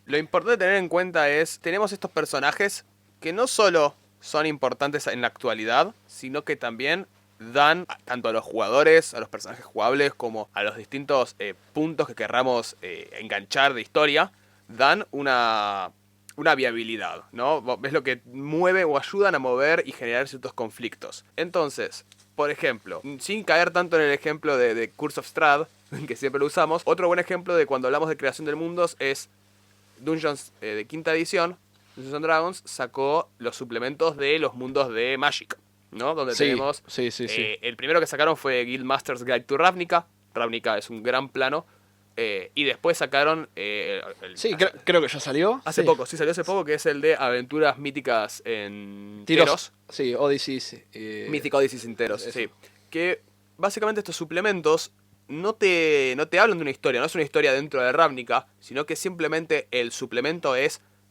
Lo importante de tener en cuenta tenemos estos personajes que no solo son importantes en la actualidad, sino que también dan tanto a los jugadores, a los personajes jugables, como a los distintos puntos que querramos enganchar de historia, dan una viabilidad, ¿no? Es lo que mueve o ayudan a mover y generar ciertos conflictos. Entonces, por ejemplo, sin caer tanto en el ejemplo de Curse of Strahd, que siempre lo usamos, otro buen ejemplo de cuando hablamos de creación de mundos es Dungeons de quinta edición. Dungeons and Dragons sacó los suplementos de los mundos de Magic, ¿no? Donde tenemos... Sí. El primero que sacaron fue Guildmaster's Guide to Ravnica. Ravnica es un gran plano. Y después sacaron... Sí, creo que ya salió. Hace Sí. poco, sí, salió hace poco, que es el de Aventuras Míticas en Teros. Sí, Odysseys. Mythic Odysseys in Teros, Eso. sí. Que básicamente estos suplementos no te hablan de una historia, no es una historia dentro de Ravnica, sino que simplemente el suplemento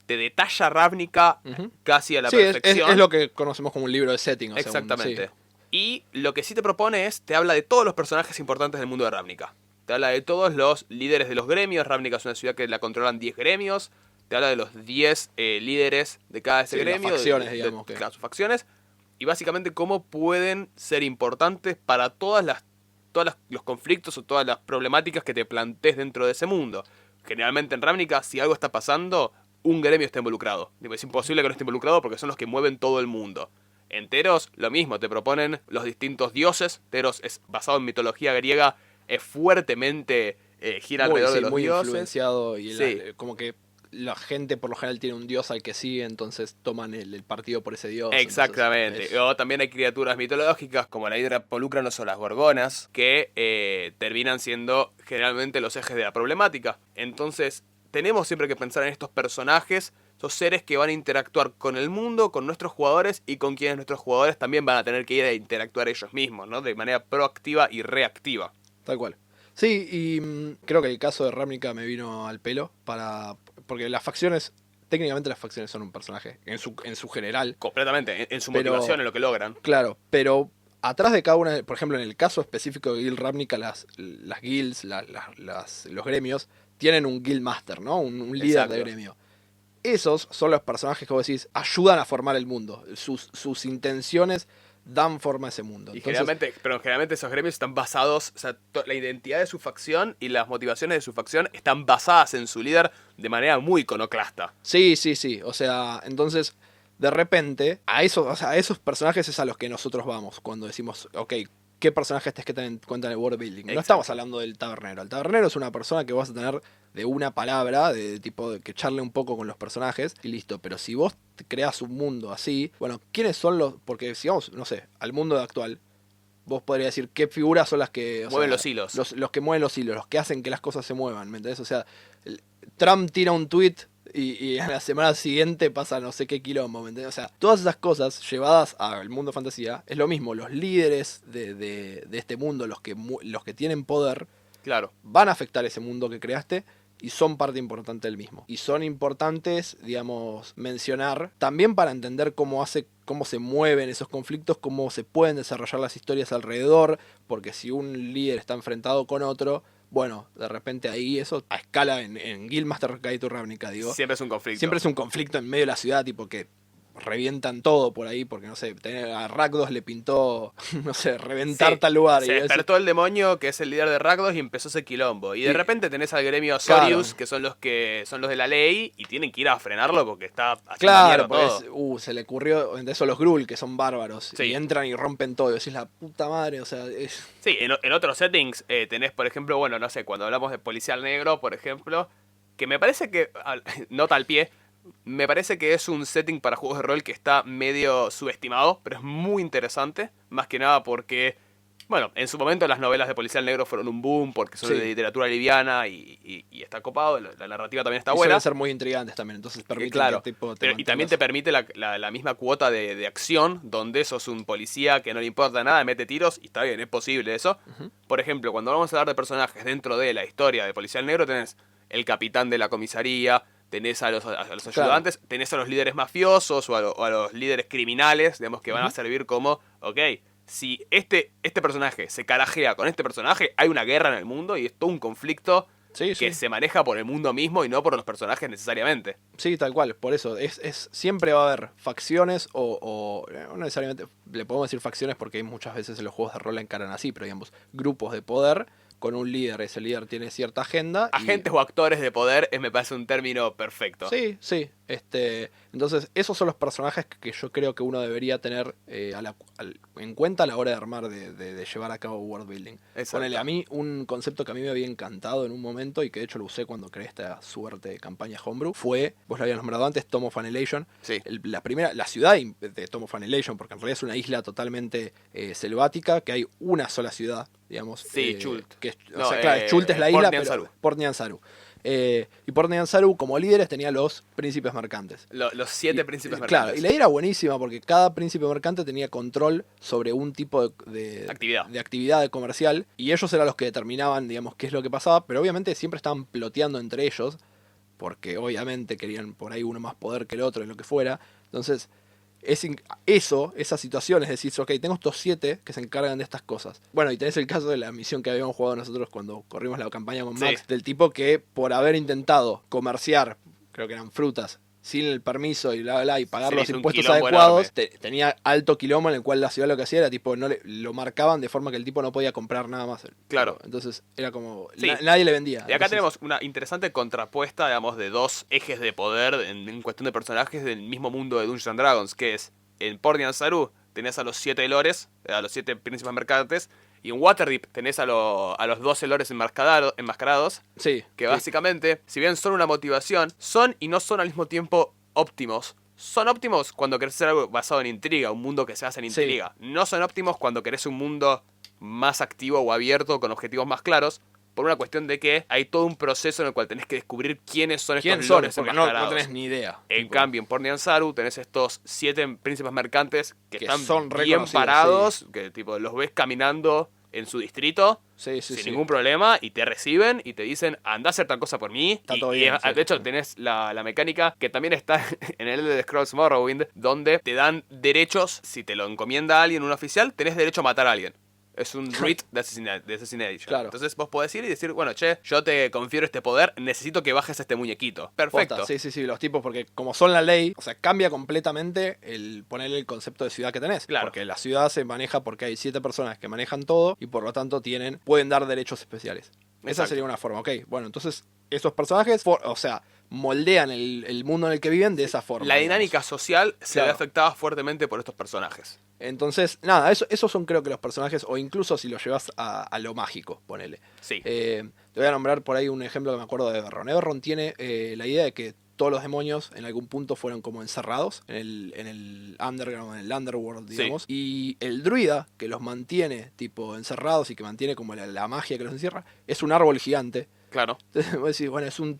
te detalla Ravnica casi a la Sí, perfección. es lo que conocemos como un libro de setting. O sea, Exactamente. sí. Y lo que sí te propone te habla de todos los personajes importantes del mundo de Ravnica. Te habla de todos los líderes de los gremios. Ravnica es una ciudad que la controlan 10 gremios. Te habla de los 10 líderes de cada ese Sí, las gremio. facciones, digamos que. Sus facciones. Y básicamente cómo pueden ser importantes para todos los conflictos o todas las problemáticas que te plantees dentro de ese mundo. Generalmente en Ravnica, si algo está pasando, un gremio está involucrado. Es imposible que no esté involucrado porque son los que mueven todo el mundo. En Teros, lo mismo, te proponen los distintos dioses. Teros es basado en mitología griega, es fuertemente gira alrededor de los muy dioses. influenciado y Sí. como que la gente por lo general tiene un dios al que sigue, entonces toman el partido por ese dios. Exactamente. Entonces, O también hay criaturas mitológicas como la hidra polúcranos o las gorgonas que terminan siendo generalmente los ejes de la problemática. Entonces tenemos siempre que pensar en estos personajes, esos seres que van a interactuar con el mundo, con nuestros jugadores y con quienes nuestros jugadores también van a tener que ir a interactuar ellos mismos, ¿no? De manera proactiva y reactiva. tal cual. Sí, y creo que el caso de Ravnica me vino al pelo porque las facciones, técnicamente las facciones son un personaje, en su general. Completamente, en su Pero- motivación, en lo que logran. Claro, pero atrás de cada una, por ejemplo, en el caso específico de Guild Ravnica, las guilds, los gremios, tienen un guild master, ¿no? Un líder Exacto. de gremio. Esos son los personajes que vos decís, ayudan a formar el mundo. Sus intenciones dan forma a ese mundo. Entonces, Generalmente esos gremios están basados, o sea, la identidad de su facción y las motivaciones de su facción están basadas en su líder de manera muy iconoclasta. sí. O sea, entonces, de repente, a esos personajes es a los que nosotros vamos cuando decimos, ok, ¿qué personajes tenés que tener en cuenta en el world building? No Exacto. estamos hablando del tabernero. El tabernero es una persona que vas a tener de una palabra, de tipo de que charle un poco con los personajes y listo. Pero si vos creas un mundo así, bueno, ¿quiénes son los? Porque si vamos, no sé, al mundo actual, vos podrías decir qué figuras son las que Mueven los hilos. Los que mueven los hilos, los que hacen que las cosas se muevan, ¿me entendés? O sea, Trump tira un tweet y a la semana siguiente pasa no sé qué quilombo, ¿me entendés? O sea, todas esas cosas llevadas al mundo fantasía es lo mismo. Los líderes de este mundo, los que tienen poder, Claro. van a afectar ese mundo que creaste y son parte importante del mismo. Y son importantes, digamos, mencionar también para entender cómo se mueven esos conflictos, cómo se pueden desarrollar las historias alrededor, porque si un líder está enfrentado con otro, bueno, de repente ahí eso a escala en Guildmaster Guide to Ravnica, digo, Siempre es un conflicto. siempre es un conflicto en medio de la ciudad, tipo que revientan todo por ahí, porque no sé, a Rakdos le pintó, no sé, reventar Sí, tal lugar. se y despertó el demonio que es el líder de Rakdos y empezó ese quilombo. Y de Y- repente tenés al gremio Claro. Sorius, que son los de la ley, y tienen que ir a frenarlo porque está haciendo Claro, mierda todo. pues se le ocurrió de eso los Grul, que son bárbaros, Sí. y entran y rompen todo, y decís la puta madre, o sea, Sí, en otros settings tenés, por ejemplo, bueno, no sé, cuando hablamos de policial negro, por ejemplo, que me parece que, nota al pie, me parece que es un setting para juegos de rol que está medio subestimado, pero es muy interesante, más que nada porque, bueno, en su momento las novelas de policial negro fueron un boom porque son Sí. de literatura liviana y está copado, la narrativa también está y buena. suelen ser muy intrigantes también, entonces permiten Claro, que tipo, y también te permite la misma cuota de acción, donde sos un policía que no le importa nada, mete tiros, y está bien, es posible eso. Por ejemplo, cuando vamos a hablar de personajes dentro de la historia de Policial Negro, tenés el capitán de la comisaría, tenés a los ayudantes, tenés a los líderes mafiosos o a los líderes criminales, digamos, que van a servir como, ok, si este personaje se carajea con este personaje, hay una guerra en el mundo y es todo un conflicto Sí, que sí. se maneja por el mundo mismo y no por los personajes necesariamente. Sí, tal cual, por eso, siempre va a haber facciones no necesariamente, le podemos decir facciones porque hay muchas veces en los juegos de rol la encaran así, pero digamos, grupos de poder con un líder, ese líder tiene cierta agenda. Agentes o actores de poder me parece un término perfecto. Sí, sí. Entonces, esos son los personajes que yo creo que uno debería tener en cuenta a la hora de armar, de llevar a cabo world building. Exacto. Ponele, a mí un concepto que a mí me había encantado en un momento y que de hecho lo usé cuando creé esta suerte de campaña homebrew fue, vos lo habías nombrado antes, Tom of Annihilation. Sí. La ciudad de Tom of Annihilation, porque en realidad es una isla totalmente selvática, que hay una sola ciudad, digamos. Sí, Chult. Claro, Chult es la isla, Port pero Nyanzaru. Port Nyanzaru. Y Portland Saru, como líderes, tenía los príncipes mercantes. Los 7 príncipes Claro, mercantes. y la idea era buenísima porque cada príncipe mercante tenía control sobre un tipo Actividad. de actividad comercial y ellos eran los que determinaban, digamos, qué es lo que pasaba, pero obviamente siempre estaban ploteando entre ellos porque obviamente querían por ahí uno más poder que el otro y lo que fuera. Entonces, esa situación, es decir, ok, tengo estos 7 que se encargan de estas cosas. Bueno, y tenés el caso de la misión que habíamos jugado nosotros cuando corrimos la campaña con Max, Sí. del tipo que por haber intentado comerciar, creo que eran frutas, sin el permiso y bla, bla, bla, y pagar Se los hizo un impuestos quilombo adecuados, enorme. tenía alto quilombo en el cual la ciudad lo que hacía era tipo, lo marcaban de forma que el tipo no podía comprar nada más. Claro. Entonces era como, Sí. nadie le vendía. Y acá Entonces, tenemos una interesante contrapuesta, digamos, de 2 ejes de poder en cuestión de personajes del mismo mundo de Dungeons and Dragons, que es en Portland Saru tenés a los 7 lores, a los 7 príncipes mercantes, y en Waterdeep tenés a los 12 lores enmascarados, sí, que sí. básicamente, si bien son una motivación, son y no son al mismo tiempo óptimos. Son óptimos cuando querés hacer algo basado en intriga, un mundo que se basa en Sí. intriga. No son óptimos cuando querés un mundo más activo o abierto, con objetivos más claros, por una cuestión de que hay todo un proceso en el cual tenés que descubrir quiénes son estos ¿Quién son? lores Porque enmascarados. no tenés ni idea. En Tipo, cambio, en Portland Saru tenés estos 7 príncipes mercantes que Que están son bien reconocidos, parados, que tipo los ves caminando en su distrito sí, sí, sin sí. ningún problema y te reciben y te dicen, anda a hacer tal cosa por mí. Está todo bien, sí. De hecho, tenés la mecánica que también está en el Elder Scrolls Morrowind, donde te dan derechos, si te lo encomienda alguien, un oficial, tenés derecho a matar a alguien. Es un writ de assassination. Claro. Entonces vos podés ir y decir, bueno, che, yo te confiero este poder, necesito que bajes este muñequito. Perfecto. Posta, sí, los tipos, porque como son la ley, o sea, cambia completamente el ponerle el concepto de ciudad que tenés. Claro. Porque la ciudad se maneja porque hay 7 personas que manejan todo y por lo tanto pueden dar derechos especiales. Esa Exacto. sería una forma, ok. Bueno, entonces esos personajes, o sea, moldean el mundo en el que viven de esa forma. La digamos. dinámica social se ve Claro. afectada fuertemente por estos personajes. Entonces, nada, esos son creo que los personajes, o incluso si los llevas a lo mágico, ponele. Sí. Te voy a nombrar por ahí un ejemplo que me acuerdo de Everron. Everron tiene la idea de que todos los demonios en algún punto fueron como encerrados en el underground, en el underworld, digamos. Sí. Y el druida que los mantiene tipo encerrados y que mantiene como la magia que los encierra, es un árbol gigante. Claro. Entonces vos decís, bueno, es un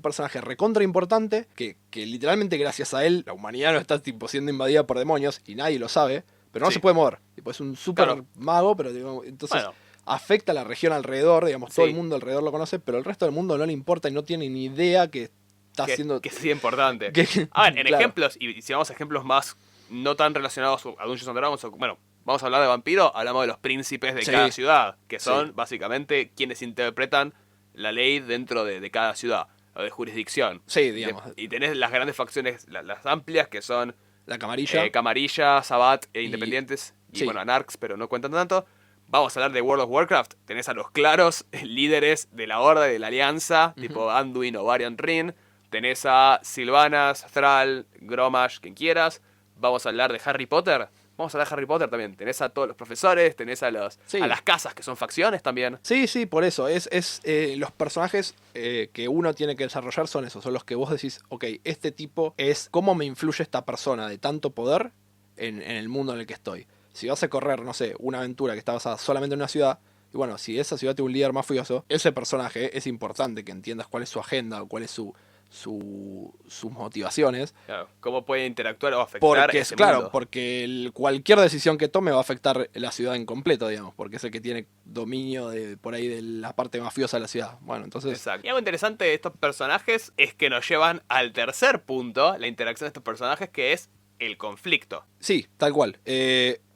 personaje recontra importante que literalmente gracias a él la humanidad no está tipo siendo invadida por demonios y nadie lo sabe, pero no Sí. se puede mover. Tipo, es un super Claro. mago, pero digamos, entonces Bueno. afecta a la región alrededor, digamos, todo Sí. el mundo alrededor lo conoce, pero el resto del mundo no le importa y no tiene ni idea que está que, haciendo... que sí es importante. que- A ver, en claro. ejemplos, y si vamos a ejemplos más no tan relacionados a Dungeons and Dragons, bueno, vamos a hablar de vampiro, hablamos de los príncipes de Sí. cada ciudad, que son Sí. básicamente quienes interpretan la ley dentro de cada ciudad, o de jurisdicción. Sí, digamos. Y tenés las grandes facciones, las amplias, que son La camarilla. Camarilla, Sabbat e Independientes, y sí. bueno, Anarchs, pero no cuentan tanto. Vamos a hablar de World of Warcraft. Tenés a los claros líderes de la Horda y de la Alianza, tipo Anduin o Varian Rin. Tenés a Sylvanas, Thrall, Gromash, quien quieras. Vamos a hablar de Harry Potter. Vamos a hablar de Harry Potter también. Tenés a todos los profesores, tenés a Sí. las casas que son facciones también. Sí, por eso. Los personajes que uno tiene que desarrollar son esos. Son los que vos decís, ok, este tipo es cómo me influye esta persona de tanto poder en el mundo en el que estoy. Si vas a correr, no sé, una aventura que está basada solamente en una ciudad, y bueno, si esa ciudad tiene un líder mafioso, ese personaje es importante que entiendas cuál es su agenda o cuál es sus motivaciones. Claro, cómo puede interactuar o afectar Porque, ese claro, mundo. porque cualquier decisión que tome va a afectar la ciudad en completo, digamos, porque es el que tiene dominio por ahí de la parte mafiosa de la ciudad. Bueno, entonces... Exacto. Y algo interesante de estos personajes es que nos llevan al tercer punto, la interacción de estos personajes, que es el conflicto. Sí, tal cual.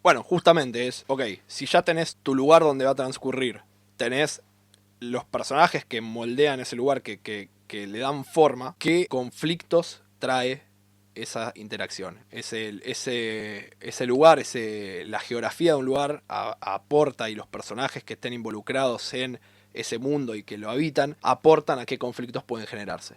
Bueno, justamente es, ok, si ya tenés tu lugar donde va a transcurrir, tenés los personajes que moldean ese lugar, que le dan forma, ¿qué conflictos trae esa interacción? Ese lugar, la geografía de un lugar aporta, y los personajes que estén involucrados en ese mundo y que lo habitan, aportan a qué conflictos pueden generarse.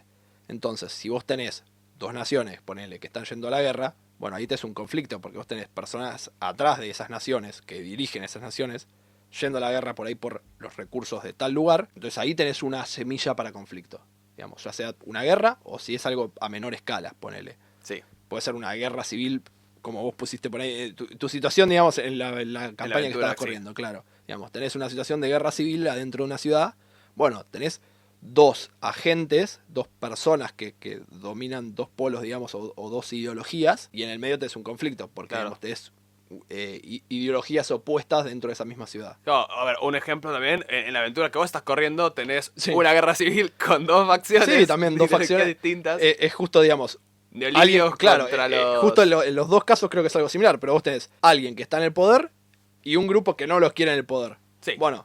Entonces, si vos tenés dos naciones, ponele, que están yendo a la guerra, bueno, ahí tenés un conflicto, porque vos tenés personas atrás de esas naciones, que dirigen esas naciones, yendo a la guerra por ahí por los recursos de tal lugar. Entonces ahí tenés una semilla para conflicto. Digamos, ya sea una guerra o si es algo a menor escala, ponele. Sí. Puede ser una guerra civil, como vos pusiste por ahí, tu situación, digamos, en la campaña que aventura, estabas corriendo, claro. Digamos, tenés una situación de guerra civil adentro de una ciudad. Bueno, tenés dos agentes, dos personas que dominan dos polos, digamos, o dos ideologías, y en el medio tenés un conflicto, porque Claro. digamos, tenés ideologías opuestas dentro de esa misma ciudad. No, a ver, un ejemplo también, en la aventura que vos estás corriendo tenés Sí. una guerra civil con dos facciones. Sí, también dos ideologías facciones distintas. Es justo, digamos, Neolibios claro, contra los... justo en los dos casos creo que es algo similar, pero vos tenés alguien que está en el poder y un grupo que no los quiere en el poder. Sí. Bueno,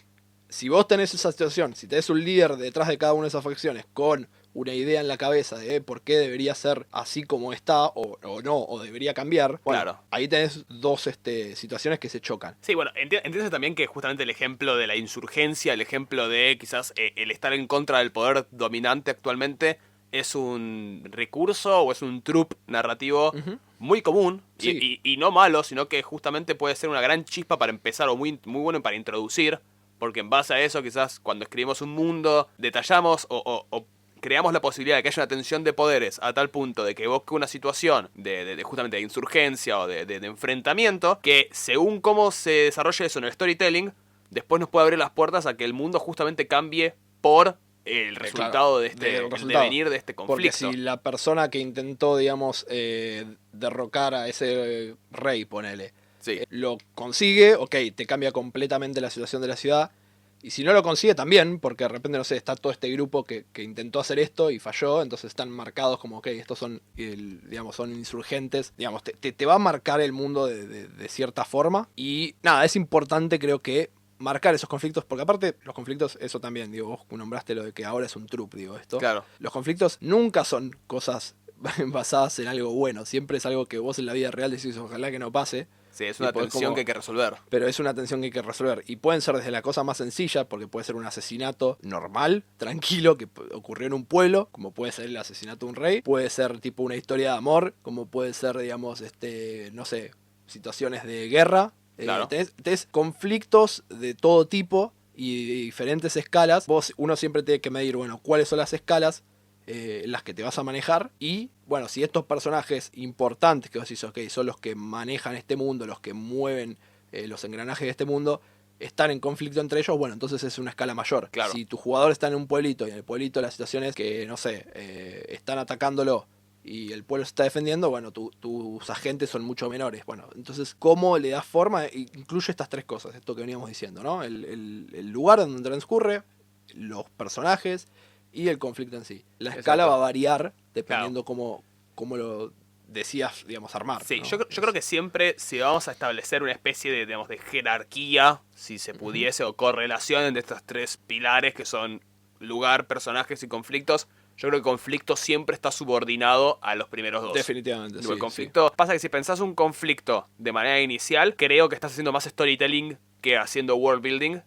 si vos tenés esa situación, si tenés un líder detrás de cada una de esas facciones con una idea en la cabeza de por qué debería ser así como está o no, o debería cambiar, bueno, Claro. ahí tenés dos situaciones que se chocan. Sí, bueno, entiendes también que justamente el ejemplo de la insurgencia, el ejemplo de quizás el estar en contra del poder dominante actualmente es un recurso o es un trupe narrativo Ujú. muy común Sí. y no malo, sino que justamente puede ser una gran chispa para empezar o muy, muy bueno para introducir, porque en base a eso quizás cuando escribimos un mundo detallamos o creamos la posibilidad de que haya una tensión de poderes a tal punto de que evoque una situación de justamente de insurgencia o de enfrentamiento, que según cómo se desarrolle eso en el storytelling, después nos puede abrir las puertas a que el mundo justamente cambie por el resultado de este, del el resultado. devenir de este Porque conflicto. si la persona que intentó, digamos, derrocar a ese rey, ponele, Sí, lo consigue, ok, te cambia completamente la situación de la ciudad. Y si no lo consigue también, porque de repente, no sé, está todo este grupo que intentó hacer esto y falló, entonces están marcados como, ok, estos son, digamos, son insurgentes. Digamos, te va a marcar el mundo de cierta forma. Y nada, es importante creo que marcar esos conflictos, porque aparte los conflictos, eso también, digo, vos nombraste lo de que ahora es un trupe, digo, esto. claro. Los conflictos nunca son cosas basadas en algo bueno, siempre es algo que vos en la vida real decís, ojalá que no pase. Sí, es Y una podés tensión como- que hay que resolver. Pero es una tensión que hay que resolver. Y pueden ser desde la cosa más sencilla, porque puede ser un asesinato normal, tranquilo, que ocurrió en un pueblo, como puede ser el asesinato de un rey. Puede ser tipo una historia de amor, como puede ser, digamos, no sé, situaciones de guerra. Claro. Tenés conflictos de todo tipo y de diferentes escalas. Uno siempre tiene que medir, bueno, cuáles son las escalas en las que te vas a manejar. Y bueno, si estos personajes importantes que vos decís, ok, son los que manejan este mundo, los que mueven los engranajes de este mundo, están en conflicto entre ellos, bueno, entonces es una escala mayor. Claro. Si tu jugador está en un pueblito y en el pueblito la situación es que, no sé, están atacándolo y el pueblo se está defendiendo, bueno, tus agentes son mucho menores. Bueno, entonces, ¿cómo le das forma? Incluye estas tres cosas, esto que veníamos diciendo, ¿no? El lugar donde transcurre, los personajes y el conflicto en sí. La escala Exacto. va a variar dependiendo cómo lo decías, digamos, armar. Sí, ¿no? yo creo que siempre si vamos a establecer una especie de, digamos, de jerarquía, si se pudiese, o correlación entre estos tres pilares que son lugar, personajes y conflictos, yo creo que el conflicto siempre está subordinado a los primeros dos. Definitivamente, Digo, el sí, conflicto, pasa que si pensás un conflicto de manera inicial, creo que estás haciendo más storytelling que haciendo world building, sí.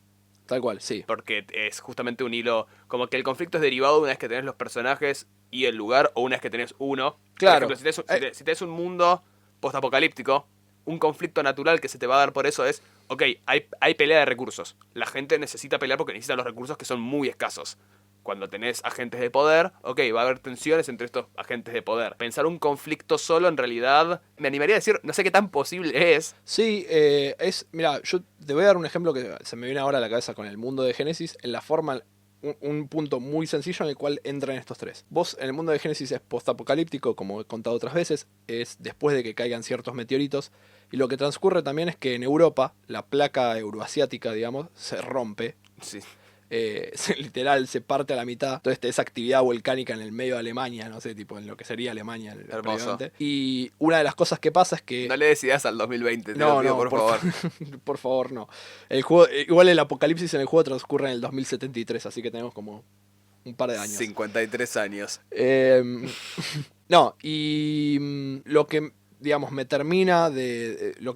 Tal cual, sí. porque es justamente un hilo, como que el conflicto es derivado una vez que tenés los personajes y el lugar, o una vez que tenés uno. Claro. Por ejemplo, si tenés un mundo postapocalíptico, un conflicto natural que se te va a dar por eso es, ok, hay pelea de recursos. La gente necesita pelear porque necesita los recursos que son muy escasos. Cuando tenés agentes de poder, ok, va a haber tensiones entre estos agentes de poder. Pensar un conflicto solo, en realidad, me animaría a decir, no sé qué tan posible es. Sí, mira, yo te voy a dar un ejemplo que se me viene ahora a la cabeza con el mundo de Génesis, en la forma, un punto muy sencillo en el cual entran estos tres. Vos, en el mundo de Génesis es postapocalíptico, como he contado otras veces, es después de que caigan ciertos meteoritos, y lo que transcurre también es que en Europa, la placa euroasiática, digamos, se rompe. Sí. Literal se parte a la mitad. Entonces esa actividad volcánica en el medio de Alemania, no sé, tipo en lo que sería Alemania. Hermoso. Y una de las cosas que pasa es que... No le des ideas al 2020, te lo pido, por favor. Por favor, no. El juego, igual el apocalipsis en el juego transcurre en el 2073, así que tenemos como un par de años. 53 años. No, y lo que, digamos, lo que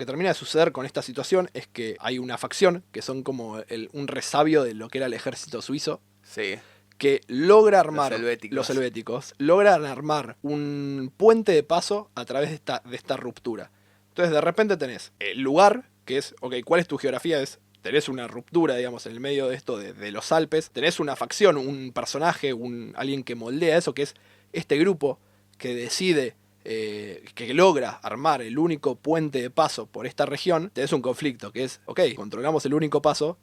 termina de suceder con esta situación es que hay una facción, que son como un resabio de lo que era el ejército suizo, Sí. que logra armar, Los helvéticos. logran armar un puente de paso a través de esta ruptura. Entonces de repente tenés el lugar, que es, ok, ¿cuál es tu geografía? Tenés una ruptura, digamos, en el medio de esto de los Alpes, tenés una facción, un personaje, alguien que moldea eso, que es este grupo que decide, que logra armar el único puente de paso por esta región. Tenés un conflicto, que es, ok, controlamos el único paso,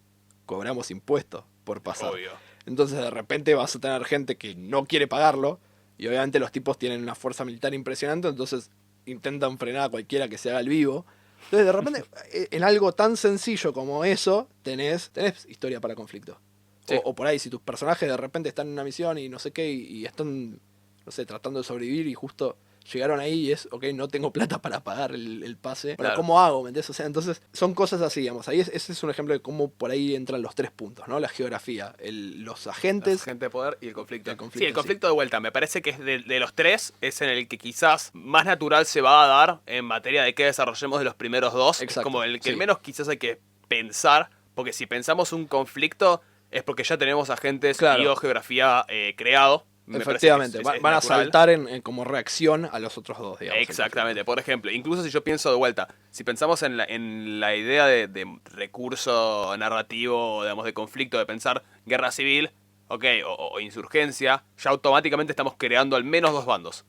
cobramos impuestos por pasar. Obvio. Entonces de repente vas a tener gente que no quiere pagarlo, y obviamente los tipos tienen una fuerza militar impresionante, entonces intentan frenar a cualquiera que se haga el vivo. Entonces de repente, en algo tan sencillo como eso, tenés historia para conflicto. Sí. O por ahí, si tus personajes de repente están en una misión y no sé qué, y están, no sé, tratando de sobrevivir y justo llegaron ahí y es, ok, no tengo plata para pagar el pase. Pero Claro. ¿cómo hago? ¿Me entiendes? O sea, entonces son cosas así, digamos. Ahí ese es un ejemplo de cómo por ahí entran los 3 puntos, ¿no? La geografía, los agentes. Gente de poder y el conflicto. El conflicto, Sí, el sí. conflicto de vuelta. Me parece que es de los 3 es en el que quizás más natural se va a dar en materia de que desarrollemos de los primeros 2. Exacto, Es como el que sí. menos quizás hay que pensar, porque si pensamos un conflicto es porque ya tenemos agentes Claro. y o geografía creado. Me parece que Efectivamente, es van a natural. saltar como reacción a los otros 2, digamos. Exactamente, por ejemplo, incluso si yo pienso de vuelta, si pensamos en la idea de recurso narrativo, digamos, de conflicto, de pensar guerra civil, ok, o insurgencia, ya automáticamente estamos creando al menos 2 bandos.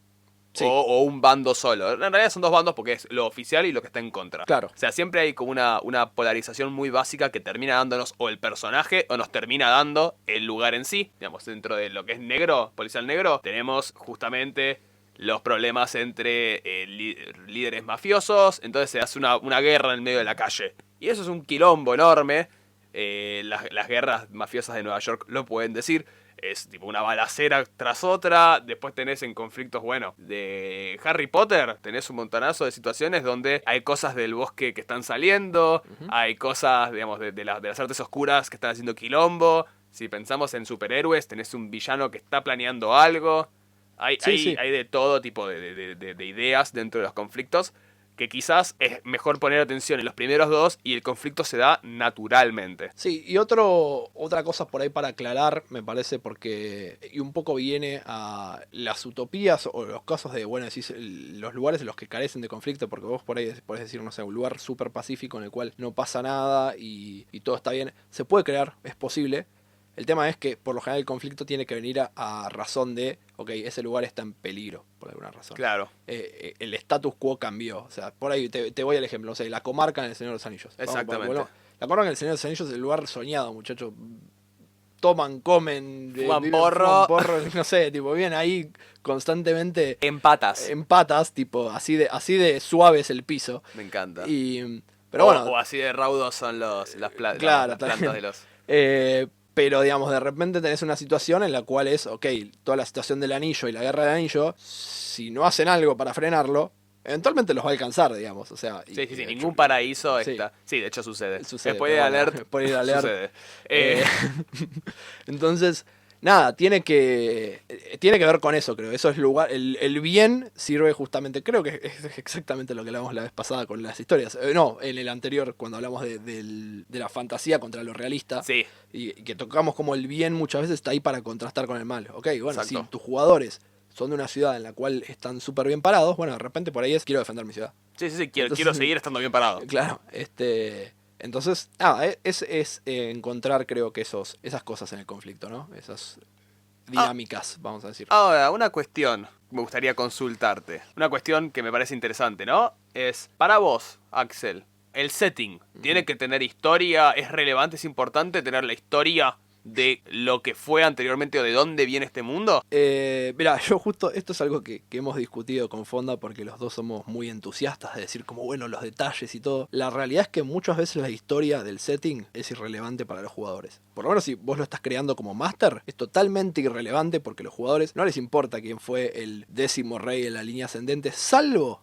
Sí. O un bando solo. En realidad son 2 bandos porque es lo oficial y lo que está en contra. Claro. O sea, siempre hay como una polarización muy básica que termina dándonos o el personaje o nos termina dando el lugar en sí. Digamos, dentro de lo que es negro, policial negro, tenemos justamente los problemas entre líderes mafiosos. Entonces se hace una guerra en el medio de la calle. Y eso es un quilombo enorme. Las guerras mafiosas de Nueva York lo pueden decir. Es tipo una balacera tras otra. Después tenés en conflictos, bueno, de Harry Potter. Tenés un montonazo de situaciones donde hay cosas del bosque que están saliendo. Hay cosas, digamos, de las artes oscuras que están haciendo quilombo. Si pensamos en superhéroes, tenés un villano que está planeando algo. Hay de todo tipo de ideas dentro de los conflictos. Que quizás es mejor poner atención en los primeros 2 y el conflicto se da naturalmente. Sí, y otra cosa por ahí para aclarar, me parece, porque y un poco viene a las utopías o los casos de, bueno, decís, los lugares en los que carecen de conflicto, porque vos por ahí podés decir, no sé, un lugar súper pacífico en el cual no pasa nada y todo está bien. Se puede crear, es posible. El tema es que por lo general el conflicto tiene que venir a razón de, ok, ese lugar está en peligro, por alguna razón. Claro. El status quo cambió. O sea, por ahí te voy al ejemplo, no sé, la comarca en el Señor de los Anillos. Exactamente. La comarca en el Señor de los Anillos es el lugar soñado, muchachos. Toman, comen, Fuman porro. no sé, tipo, vienen ahí constantemente En patas. en patas, tipo, así de suave es el piso. Me encanta. Pero bueno, O así de raudos son las Claro, plantas de los... pero digamos, de repente tenés una situación en la cual es, ok, toda la situación del anillo y la guerra del anillo, si no hacen algo para frenarlo, eventualmente los va a alcanzar, digamos. O sea, Sí, ningún paraíso sí. está... Sí, de hecho sucede. Sucede, Spoiler pero bueno, alert. spoiler alert. Sucede. Entonces, nada, tiene que ver con eso, creo. Eso es lugar. El bien sirve justamente, creo que es exactamente lo que hablamos la vez pasada con las historias. No, en el anterior, cuando hablamos de la fantasía contra lo realista. Sí. Y que tocamos como el bien muchas veces está ahí para contrastar con el mal. Ok, bueno, Exacto. si tus jugadores son de una ciudad en la cual están súper bien parados, bueno, de repente por ahí quiero defender mi ciudad. Sí, Entonces, quiero seguir estando bien parado. Claro, entonces, nada, es encontrar, creo que esas cosas en el conflicto, ¿no? Esas dinámicas, vamos a decir. Ahora, una cuestión me gustaría consultarte. Una cuestión que me parece interesante, ¿no? Es, para vos, Axel, el setting, ¿tiene que tener historia? ¿Es relevante, es importante tener la historia de lo que fue anteriormente o de dónde viene este mundo? Mirá, yo justo, esto es algo que hemos discutido con Fonda porque los dos somos muy entusiastas de decir como, bueno, los detalles y todo. La realidad es que muchas veces la historia del setting es irrelevante para los jugadores. Por lo menos si vos lo estás creando como máster, es totalmente irrelevante porque a los jugadores no les importa quién fue el 10º rey en la línea ascendente, salvo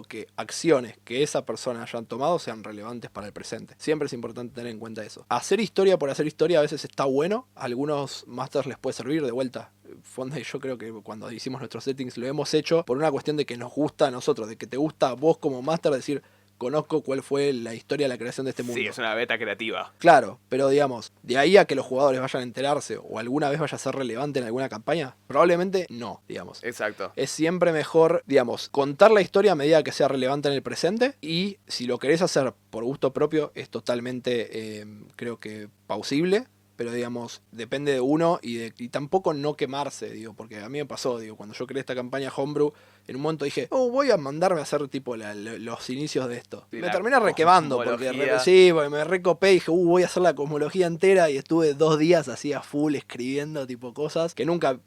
que acciones que esa persona hayan tomado sean relevantes para el presente. Siempre es importante tener en cuenta eso. Hacer historia por hacer historia a veces está bueno, a algunos masters les puede servir de vuelta. Fonda y yo creo que cuando hicimos nuestros settings lo hemos hecho por una cuestión de que nos gusta a nosotros, de que te gusta a vos como máster decir, conozco cuál fue la historia de la creación de este mundo. Sí, es una beta creativa. Claro, pero digamos, de ahí a que los jugadores vayan a enterarse o alguna vez vaya a ser relevante en alguna campaña, probablemente no, digamos. Exacto. Es siempre mejor, digamos, contar la historia a medida que sea relevante en el presente y si lo querés hacer por gusto propio es totalmente, creo que, plausible. pero digamos, depende de uno y tampoco no quemarse, digo, porque a mí me pasó, digo, cuando yo creé esta campaña Homebrew, en un momento dije, voy a mandarme a hacer tipo los inicios de esto. Sí, Me la terminé requemando, porque cosmología. porque me recopé y dije, voy a hacer la cosmología entera, y estuve 2 días así a full escribiendo tipo cosas que nunca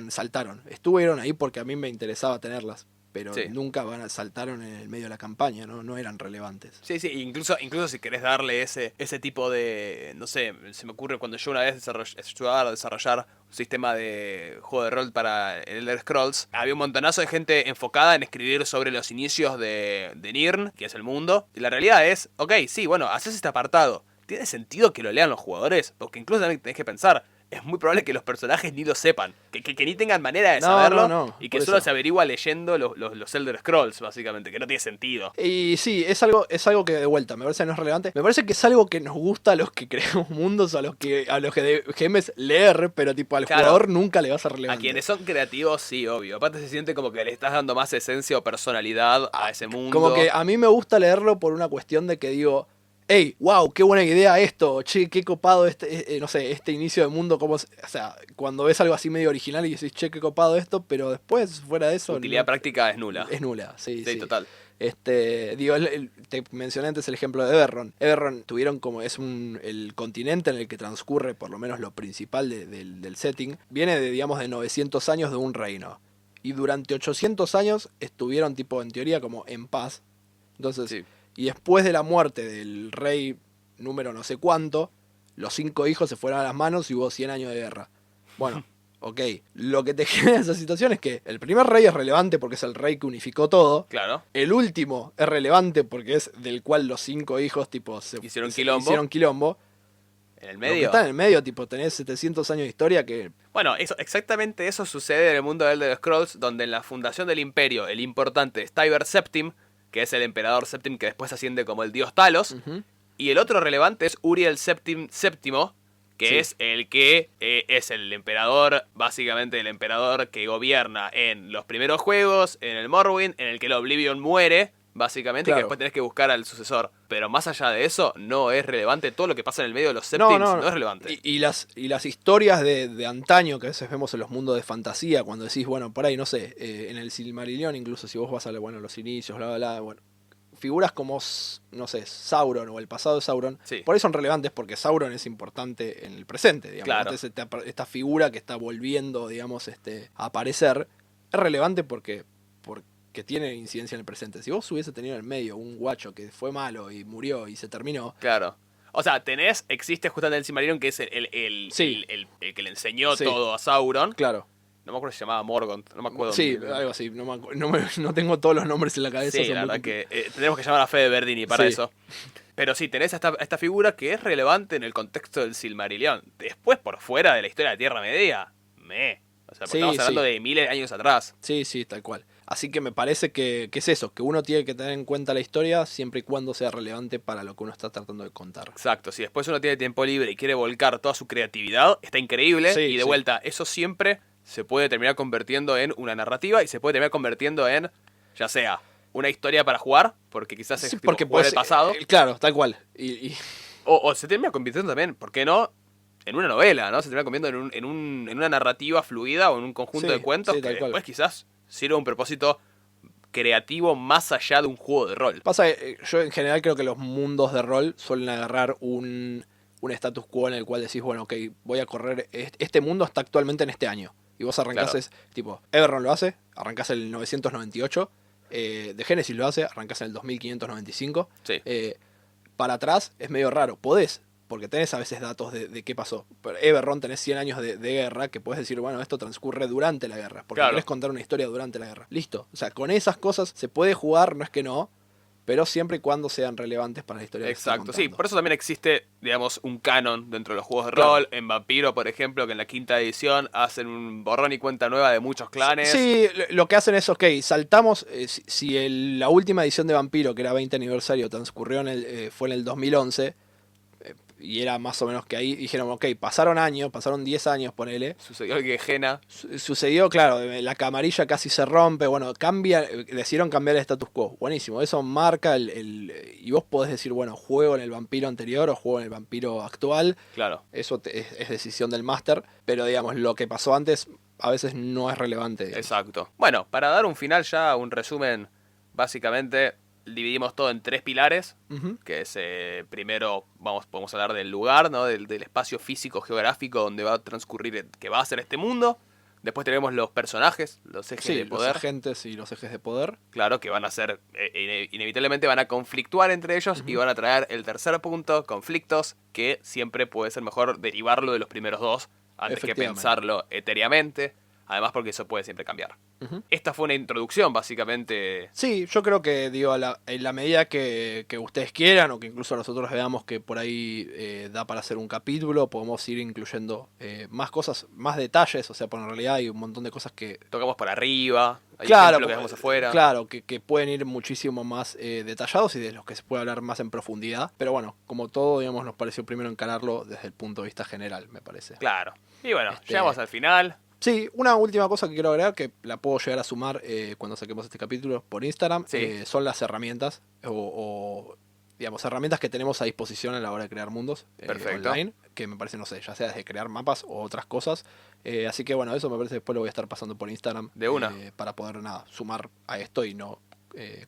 saltaron. Estuvieron ahí porque a mí me interesaba tenerlas, pero Sí. nunca saltaron en el medio de la campaña, no eran relevantes. Sí, sí, incluso si querés darle ese tipo de, no sé, se me ocurre cuando yo una vez ayudaba a desarrollar un sistema de juego de rol para el Elder Scrolls, había un montonazo de gente enfocada en escribir sobre los inicios de Nirn, que es el mundo, y la realidad es, ok, sí, bueno, haces este apartado, ¿tiene sentido que lo lean los jugadores? Porque incluso también tenés que pensar, es muy probable que los personajes ni lo sepan, que ni tengan manera de saberlo, No, y que por solo eso. se averigua leyendo los Elder Scrolls, básicamente, que no tiene sentido. Y sí, es algo que de vuelta, me parece que no es relevante. Me parece que es algo que nos gusta a los que creamos mundos, a los que de GMs leer, pero tipo al Claro. jugador nunca le va a ser A relevante. quienes son creativos, sí, obvio. Aparte se siente como que le estás dando más esencia o personalidad a ese mundo. Como que a mí me gusta leerlo por una cuestión de que digo, hey, wow, qué buena idea esto, che, qué copado no sé, este inicio de mundo, o sea, cuando ves algo así medio original y decís, che, qué copado esto, pero después, fuera de eso... Utilidad práctica es nula. Es nula, sí. Sí, total. Digo, te mencioné antes el ejemplo de Eberron. Eberron tuvieron como el continente en el que transcurre por lo menos lo principal del setting. Viene de, digamos, de 900 años de un reino. Y durante 800 años estuvieron tipo en teoría como en paz. Entonces, Sí. y después de la muerte del rey número no sé cuánto, los 5 hijos se fueron a las manos y hubo 100 años de guerra. Bueno, ok. Lo que te genera esa situación es que el primer rey es relevante porque es el rey que unificó todo. Claro. El último es relevante porque es del cual los 5 hijos tipo Hicieron quilombo. En el Lo que medio. está en el medio, tipo, tenés 700 años de historia que... Bueno, exactamente eso sucede en el mundo de Elder Scrolls, donde en la fundación del imperio, el importante es Tiber Septim, que es el emperador Septim que después asciende como el dios Talos, Ujú. y el otro relevante es Uriel Séptimo, que Sí. es el que es el emperador, básicamente el emperador que gobierna en los primeros juegos, en el Morrowind, en el que el Oblivion muere, básicamente, y Claro. que después tenés que buscar al sucesor. Pero más allá de eso, no es relevante todo lo que pasa en el medio de los Septims, no es relevante. Y las historias de antaño que a veces vemos en los mundos de fantasía, cuando decís, bueno, por ahí, no sé, en el Silmarillion, incluso si vos vas a los inicios, bla, bla, bla, bueno, figuras como, no sé, Sauron o el pasado de Sauron, Sí. por ahí son relevantes porque Sauron es importante en el presente, digamos. Claro. Entonces, esta figura que está volviendo, digamos, a aparecer, es relevante porque tiene incidencia en el presente. Si vos hubiese tenido en el medio un guacho que fue malo y murió y se terminó, Claro. O sea, existe justamente el Silmarillion, que es Sí. el que le enseñó Sí. todo a Sauron. claro. No me acuerdo si se llamaba Morgoth, no me acuerdo. Sí, algo así. No tengo todos los nombres en la cabeza. Sí, son la muy verdad que tenemos que llamar a Fede Verdini para Sí. eso. Pero sí, tenés esta figura que es relevante en el contexto del Silmarillion. Después, por fuera de la historia de Tierra Media, O sea, porque Sí, estamos hablando sí. de miles de años atrás. Sí, tal cual. Así que me parece que es eso, que uno tiene que tener en cuenta la historia siempre y cuando sea relevante para lo que uno está tratando de contar. Exacto, si después uno tiene tiempo libre y quiere volcar toda su creatividad, está increíble. Sí, Y de sí. vuelta, eso siempre se puede terminar convirtiendo en una narrativa y se puede terminar convirtiendo en, ya sea, una historia para jugar, porque quizás es Sí, tipo, porque jugar puede el pasado, claro, tal cual. Y o se termina convirtiendo también, ¿por qué no? En una novela, ¿no? Se termina convirtiendo en una narrativa fluida o en un conjunto Sí, de cuentos sí, que tal cual. después quizás sirva un propósito creativo más allá de un juego de rol. pasa que yo en general creo que los mundos de rol suelen agarrar un status quo en el cual decís, bueno, ok, voy a correr, este mundo está actualmente en este año. Y vos arrancás, Claro. tipo, Eberron lo hace, arrancás en el 998, de Genesis lo hace, arrancás en el 2595. Sí. Para atrás es medio raro, podés, porque tenés a veces datos de qué pasó. Pero Eberron tenés 100 años de guerra que podés decir, bueno, esto transcurre durante la guerra, porque Claro. querés contar una historia durante la guerra. Listo, o sea, con esas cosas se puede jugar, no es que no, pero siempre y cuando sean relevantes para la historia. Exacto, que se sí, está por eso también existe, digamos, un canon dentro de los juegos de Claro. rol. En Vampiro, por ejemplo, que en la quinta edición hacen un borrón y cuenta nueva de muchos clanes. Sí, lo que hacen es, ok, saltamos, la última edición de Vampiro, que era 20 aniversario, transcurrió fue en el 2011, y era más o menos que ahí dijeron, ok, pasaron 10 años, ponele. Sucedió el Gehenna. Sucedió, claro, la camarilla casi se rompe, bueno, decidieron cambiar el status quo. Buenísimo, eso marca y vos podés decir, bueno, juego en el vampiro anterior o juego en el vampiro actual. Claro. Eso es decisión del máster, pero digamos, lo que pasó antes a veces no es relevante. Digamos. Exacto. Bueno, para dar un final ya, un resumen, básicamente dividimos todo en 3 pilares, que es primero podemos hablar del lugar, ¿no? Del espacio físico geográfico donde va a transcurrir, que va a ser este mundo. Después tenemos los personajes, los ejes de poder. Los agentes y los ejes de poder. Claro, que van a ser, inevitablemente van a conflictuar entre ellos y van a traer el tercer punto, conflictos, que siempre puede ser mejor derivarlo de los primeros dos antes que pensarlo etéreamente. Además porque eso puede siempre cambiar. Esta fue una introducción, básicamente. Sí, yo creo que en la medida que ustedes quieran o que incluso nosotros veamos que por ahí da para hacer un capítulo, podemos ir incluyendo más cosas, más detalles, o sea, por en realidad hay un montón de cosas que... Tocamos por arriba, hay claro, ejemplos que dejamos afuera. Claro, que pueden ir muchísimo más detallados y de los que se puede hablar más en profundidad. Pero bueno, como todo, digamos, nos pareció primero encararlo desde el punto de vista general, me parece. Claro. Y bueno, llegamos al final. Sí, una última cosa que quiero agregar, que la puedo llegar a sumar cuando saquemos este capítulo por Instagram, son las herramientas o, digamos, herramientas que tenemos a disposición a la hora de crear mundos online, que me parece, no sé, ya sea desde crear mapas o otras cosas. Así que bueno, eso me parece después lo voy a estar pasando por Instagram. De una. Para poder, sumar a esto y no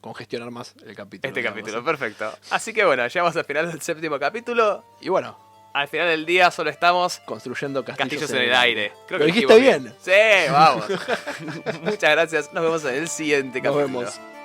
congestionar más el capítulo. Este capítulo, perfecto. Así que bueno, llegamos al final del 7º capítulo. Y bueno, al final del día solo estamos construyendo castillos en el aire. Creo ¿Lo que dijiste bien? Sí, vamos. Muchas gracias. Nos vemos en el siguiente capítulo. Nos vemos.